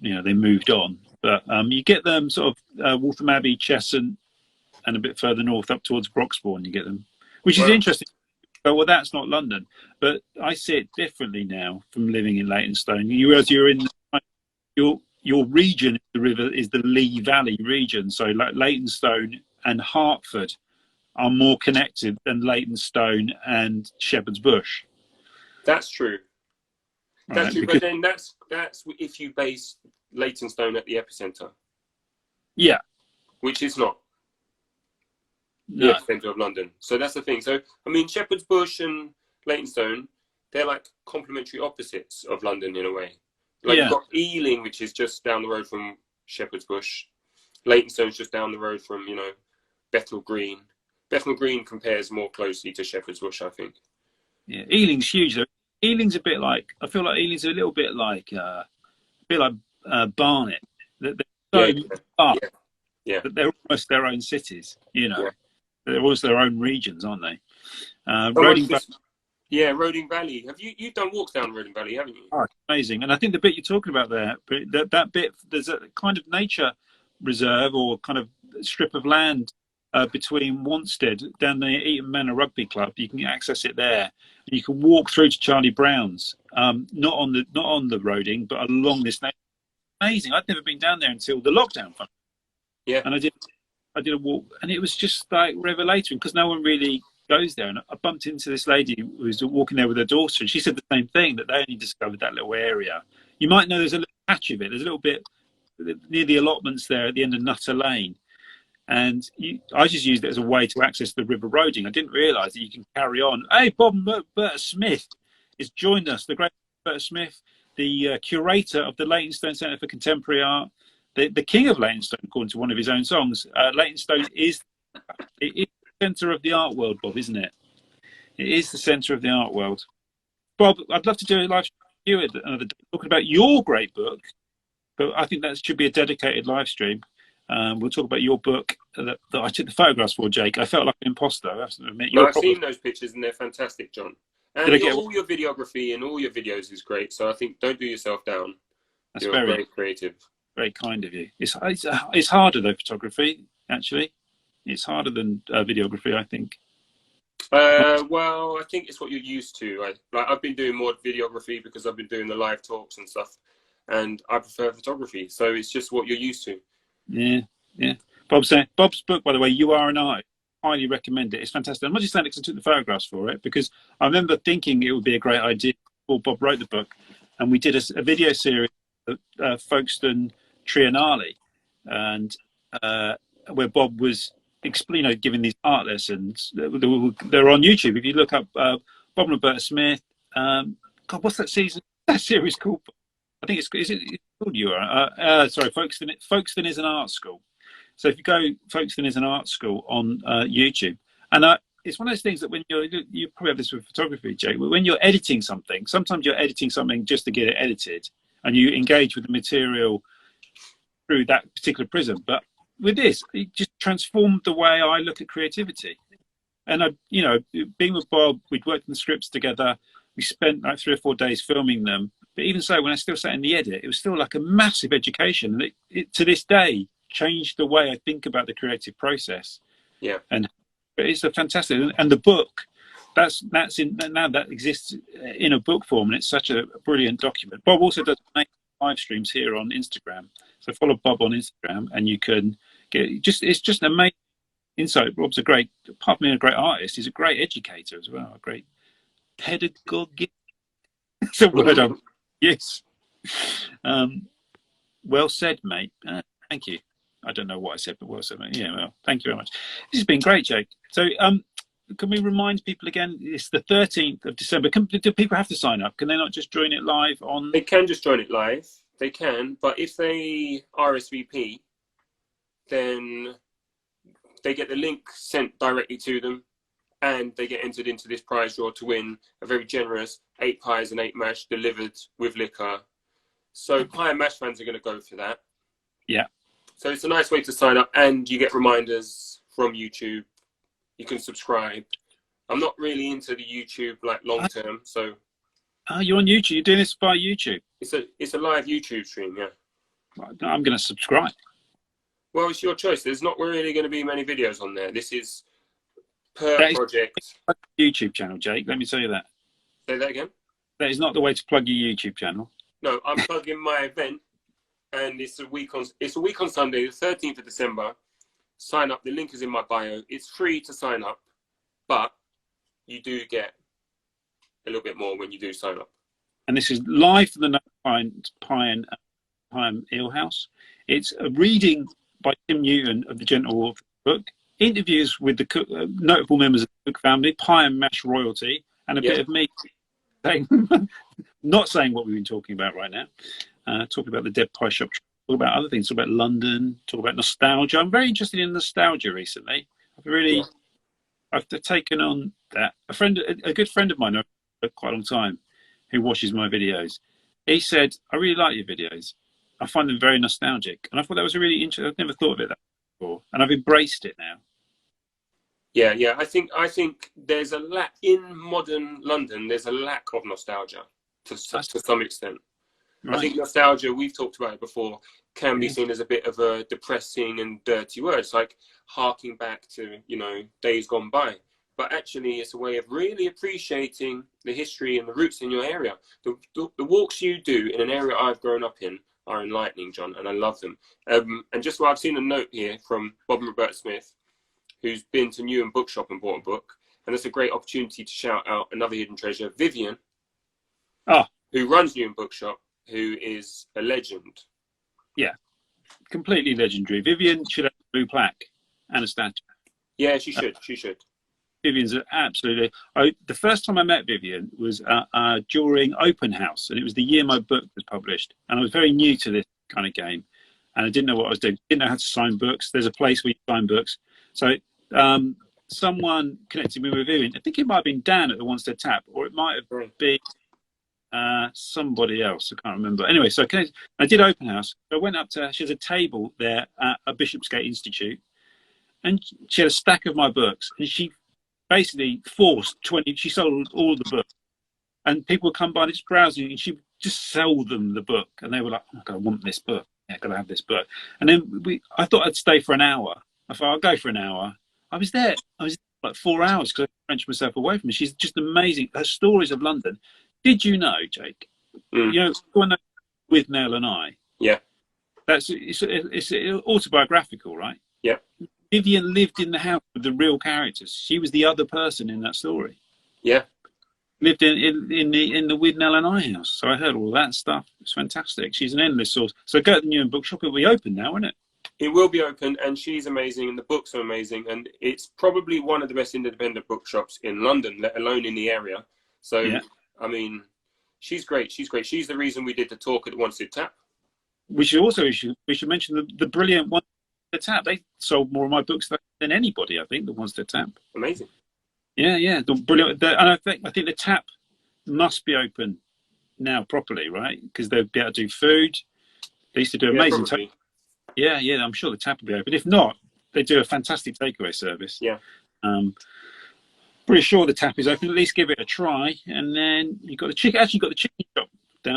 A: they moved on, but you get them sort of Waltham Abbey, Cheshunt, and a bit further north up towards Broxbourne. You get them, which is interesting. Well, that's not London, but I see it differently now from living in Leytonstone. You're in your region, the river is the Lee Valley region. So like Leytonstone and Hertford are more connected than Leytonstone and Shepherd's Bush.
B: That's true. That's true. But then that's if you base Leytonstone at the epicentre.
A: Yeah.
B: Which is not the epicentre of London. So that's the thing. So, I mean, Shepherd's Bush and Leytonstone, they're like complementary opposites of London in a way. Like you've got Ealing, which is just down the road from Shepherd's Bush. Leytonstone's just down the road from, Bethnal Green. Bethnal Green compares more closely to Shepherd's Bush, I think.
A: Yeah, Ealing's huge though. Ealing's a bit like, I feel like Ealing's a little bit like Barnet. They're they're almost their own cities, They're almost their own regions, aren't they?
B: Roding Valley. You've done walks down Roding Valley, haven't you?
A: Oh, amazing. And I think the bit you're talking about there, that bit, there's a kind of nature reserve or kind of strip of land between Wanstead down the Eaton Manor Rugby Club. You can access it there. And you can walk through to Charlie Brown's, not on the Roding, but along this nature. Amazing. I'd never been down there until the lockdown.
B: Yeah.
A: And I did a walk, and it was just like revelatory because no one really goes there. And I bumped into this lady who was walking there with her daughter, and she said the same thing, that they only discovered that little area. You might know there's a little patch of it. There's a little bit near the allotments there at the end of Nutter Lane. And I just used it as a way to access the river Roding. I didn't realise that you can carry on. Hey, Bob Berta Smith has joined us, the great Berta Smith, the curator of the Leytonstone Centre for Contemporary Art, the king of Leytonstone, according to one of his own songs. Leytonstone is the centre of the art world, Bob, isn't it? It is the centre of the art world. Bob, I'd love to do a live stream with you another day, talking about your great book, but I think that should be a dedicated live stream. We'll talk about your book that I took the photographs for, Jake. I felt like an imposter, I have to admit.
B: No, I've seen those pictures and they're fantastic, John. And all your videography and all your videos is great. So I think don't do yourself down.
A: That's
B: You're very creative.
A: Very kind of you. It's harder though, photography, actually. It's harder than videography, I think.
B: Well, I think it's what you're used to. I've been doing more videography because I've been doing the live talks and stuff, and I prefer photography. So it's just what you're used to.
A: Yeah. Bob's book, by the way, You Are an Eye. Highly recommend it. It's fantastic. I'm not just saying it because I took the photographs for it, because I remember thinking it would be a great idea before Bob wrote the book, and we did a video series at Folkestone Triennale, and where Bob was giving these art lessons. They're on YouTube. If you look up Bob and Roberta Smith, God, what's that series called? I think it's called You Are. Sorry, Folkestone is an art school. So if you go, Folkestone is an art school on YouTube, and it's one of those things that when you probably have this with photography, Jake, when you're editing something, sometimes you're editing something just to get it edited, and you engage with the material through that particular prism. But with this, it just transformed the way I look at creativity. And being with Bob, we'd worked on the scripts together. We spent like 3 or 4 days filming them. But even so, when I still sat in the edit, it was still like a massive education. And it to this day changed the way I think about the creative process.
B: Yeah.
A: And it's a fantastic, and the book, that's in now, that exists in a book form, and it's such a brilliant document. Bob also does live streams here on Instagram, so follow Bob on Instagram, and you can get it's just an amazing insight. Bob's apart from being a great artist, he's a great educator as well, a great pedagogue. It's a word I'm yes. Well said, mate. Thank you. I don't know what I said, but well said, mate. Yeah, well, thank you very much. This has been great, Jake. So, can we remind people again? It's the 13th of December. Do people have to sign up? Can they not just join it live on?
B: They can just join it live. They can, but if they RSVP, then they get the link sent directly to them, and they get entered into this prize draw to win a very generous 8 pies and 8 mash delivered with liquor. So pie and mash fans are going to go for that.
A: Yeah.
B: So it's a nice way to sign up, and you get reminders from YouTube. You can subscribe. I'm not really into the YouTube long term, so.
A: You're on YouTube. You're doing this via YouTube.
B: It's a live YouTube stream, yeah.
A: I'm going to subscribe.
B: Well, it's your choice. There's not really going to be many videos on there. This is per project.
A: YouTube channel, Jake. Let me tell you that.
B: Say that again.
A: That is not the way to plug your YouTube channel.
B: No, I'm plugging my event, and it's a week on Sunday, the 13th of December. Sign up. The link is in my bio. It's free to sign up, but you do get a little bit more when you do sign up. And
A: this is live from the Pie Eel House. It's a reading by Tim Newton of the Gentle Wolf book, interviews with the notable members of the Cook family, pie and mash royalty, and a bit of me saying, not saying what we've been talking about right now, talking about the Dead Pie Shop, talk about other things, talk about London, talk about nostalgia. I'm very interested in nostalgia recently. I've taken on that. A good friend of mine for quite a long time, who watches my videos, he said, I really like your videos. I find them very nostalgic. And I thought that was a really interesting, I've never thought of it that before. And I've embraced it now.
B: Yeah. I think there's a lack in modern London. There's a lack of nostalgia to some extent. Right. I think nostalgia, we've talked about it before, can be seen as a bit of a depressing and dirty word. It's like harking back to, days gone by. But actually, it's a way of really appreciating the history and the roots in your area. The walks you do in an area I've grown up in are enlightening, John, and I love them. And just while I've seen a note here from Bob and Roberta Smith, who's been to Newham Bookshop and bought a book, and it's a great opportunity to shout out another hidden treasure, Vivian, who runs Newham Bookshop, who is a legend.
A: Yeah, completely legendary. Vivian should have a blue plaque and a statue.
B: Yeah, she should. She should.
A: Vivian's absolutely. The first time I met Vivian was during Open House, and it was the year my book was published. And I was very new to this kind of game, and I didn't know what I was doing. Didn't know how to sign books. There's a place where you sign books. So someone connected me with Vivian. I think it might have been Dan at the Wanstead Tap, or it might have been somebody else. I can't remember. Anyway, so I did Open House. I went up to her. She has a table there at Bishopsgate Institute, and she had a stack of my books, and she basically forced 20. She sold all the books, and people would come by and just browsing, and she would just sell them the book, and they were like, "Oh my God, I want this book. Yeah, gotta have this book." And then I thought I'd stay for an hour. I thought I'll go for an hour. I was there like 4 hours because I wrenched myself away from her. She's just amazing. Her stories of London. Did you know, Jake? You know, With Nell and I.
B: Yeah.
A: It's autobiographical, right?
B: Yeah.
A: Vivian lived in the house with the real characters. She was the other person in that story.
B: Yeah.
A: Lived in the With Nell and I house. So I heard all that stuff. It's fantastic. She's an endless source. So go to the Newham Bookshop. It'll be open now, isn't it?
B: It will be open, and she's amazing, and the books are amazing, and it's probably one of the best independent bookshops in London, let alone in the area. So, yeah. I mean, she's great. She's great. She's the reason we did the talk at the Wanstead Tap. We should mention the brilliant Wanstead Tap. They sold more of my books than anybody, I think, the Wanstead Tap. Amazing. Yeah. The brilliant. And I think the Tap must be open now properly, right? Because they'll be able to do food. They used to do amazing. Yeah, I'm sure the Tap will be open. If not, they do a fantastic takeaway service. Yeah. Pretty sure the Tap is open. At least give it a try, and then you've got the chicken. Actually, got the chicken shop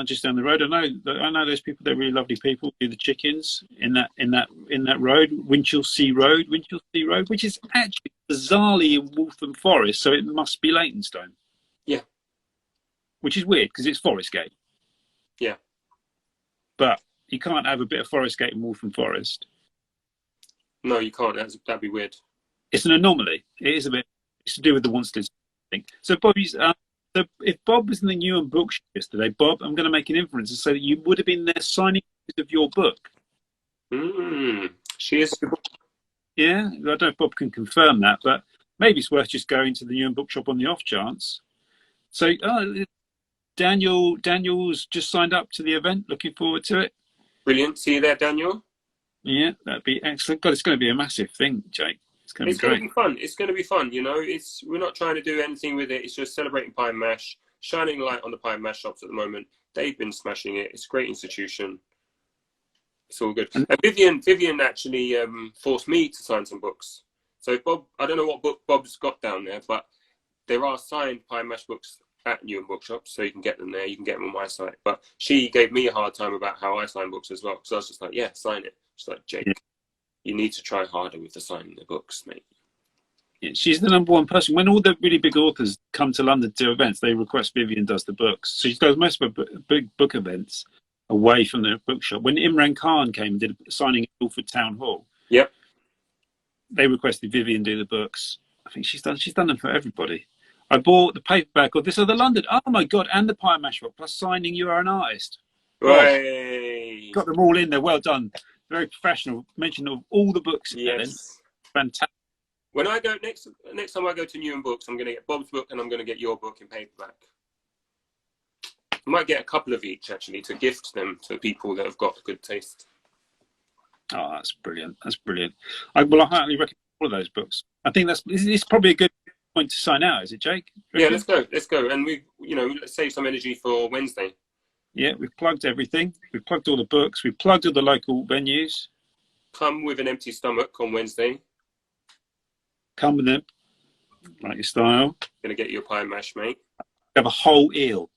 B: just down the road. I know those people. They're really lovely people. Do the chickens in that road, Winchelsea Road, which is actually bizarrely in Waltham Forest, so it must be Leytonstone. Yeah. Which is weird because it's Forest Gate. Yeah. But you can't have a bit of Forest Gate in Waltham Forest. No, you can't. That'd be weird. It's an anomaly. It is a bit. It's to do with the Wanstead thing. So Bobby's. So if Bob was in the Newham Bookshop yesterday, Bob, I'm going to make an inference and say that you would have been there signing of your book. She is. Yeah, I don't know if Bob can confirm that, but maybe it's worth just going to the Newham Bookshop on the off chance. So, Daniel's just signed up to the event. Looking forward to it. Brilliant. See you there, Daniel. Yeah, that'd be excellent. God, it's going to be a massive thing, Jake. It's going to be fun. It's going to be fun. You know, we're not trying to do anything with it. It's just celebrating pie and mash, shining light on the pie and mash shops at the moment. They've been smashing it. It's a great institution. It's all good. And Vivian actually forced me to sign some books. So Bob, I don't know what book Bob's got down there, but there are signed pie and mash books at Newham Bookshop, so you can get them there. You can get them on my site. But she gave me a hard time about how I sign books as well. So I was just like, yeah, sign it. She's like, Jake, you need to try harder with the signing the books, mate. Yeah, she's the number one person. When all the really big authors come to London to events, they request Vivian does the books. So she does most of her big book events away from the bookshop. When Imran Khan came and did a signing at Ilford Town Hall, yep, they requested Vivian do the books. I think she's done them for everybody. I bought the paperback of This Other London. Oh my God, and the Pie and Mash book, plus signing You Are an Artist. Right. Got them all in there. Well done. Very professional. Mention of all the books. Yes. Fantastic. When I go next time I go to Newham Books, I'm going to get Bob's book and I'm going to get your book in paperback. I might get a couple of each actually to gift them to people that have got good taste. Oh, that's brilliant. That's brilliant. I highly recommend all of those books. I think it's probably a good point to sign out, is it, Jake? Yeah, let's go. And let's save some energy for Wednesday. Yeah, we've plugged everything. We've plugged all the books. We've plugged all the local venues. Come with an empty stomach on Wednesday. Come with them, like your style. Gonna get you a pie and mash, mate. Have a whole eel,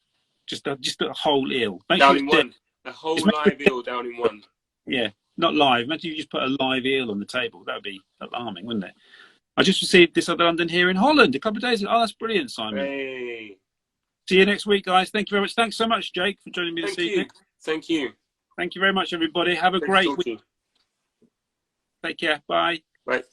B: just a whole eel. Down in one, a whole live eel down in one. Yeah, not live. Imagine you just put a live eel on the table. That would be alarming, wouldn't it? I just received This Other London here in Holland a couple of days ago. Oh, that's brilliant, Simon. Hey. See you next week, guys. Thank you very much. Thanks so much, Jake, for joining me this evening. Thank you.
A: Thank you very much, everybody. Have a
B: Great to
A: great
B: talk
A: week.
B: to you.
A: Take care. Bye.
B: Bye.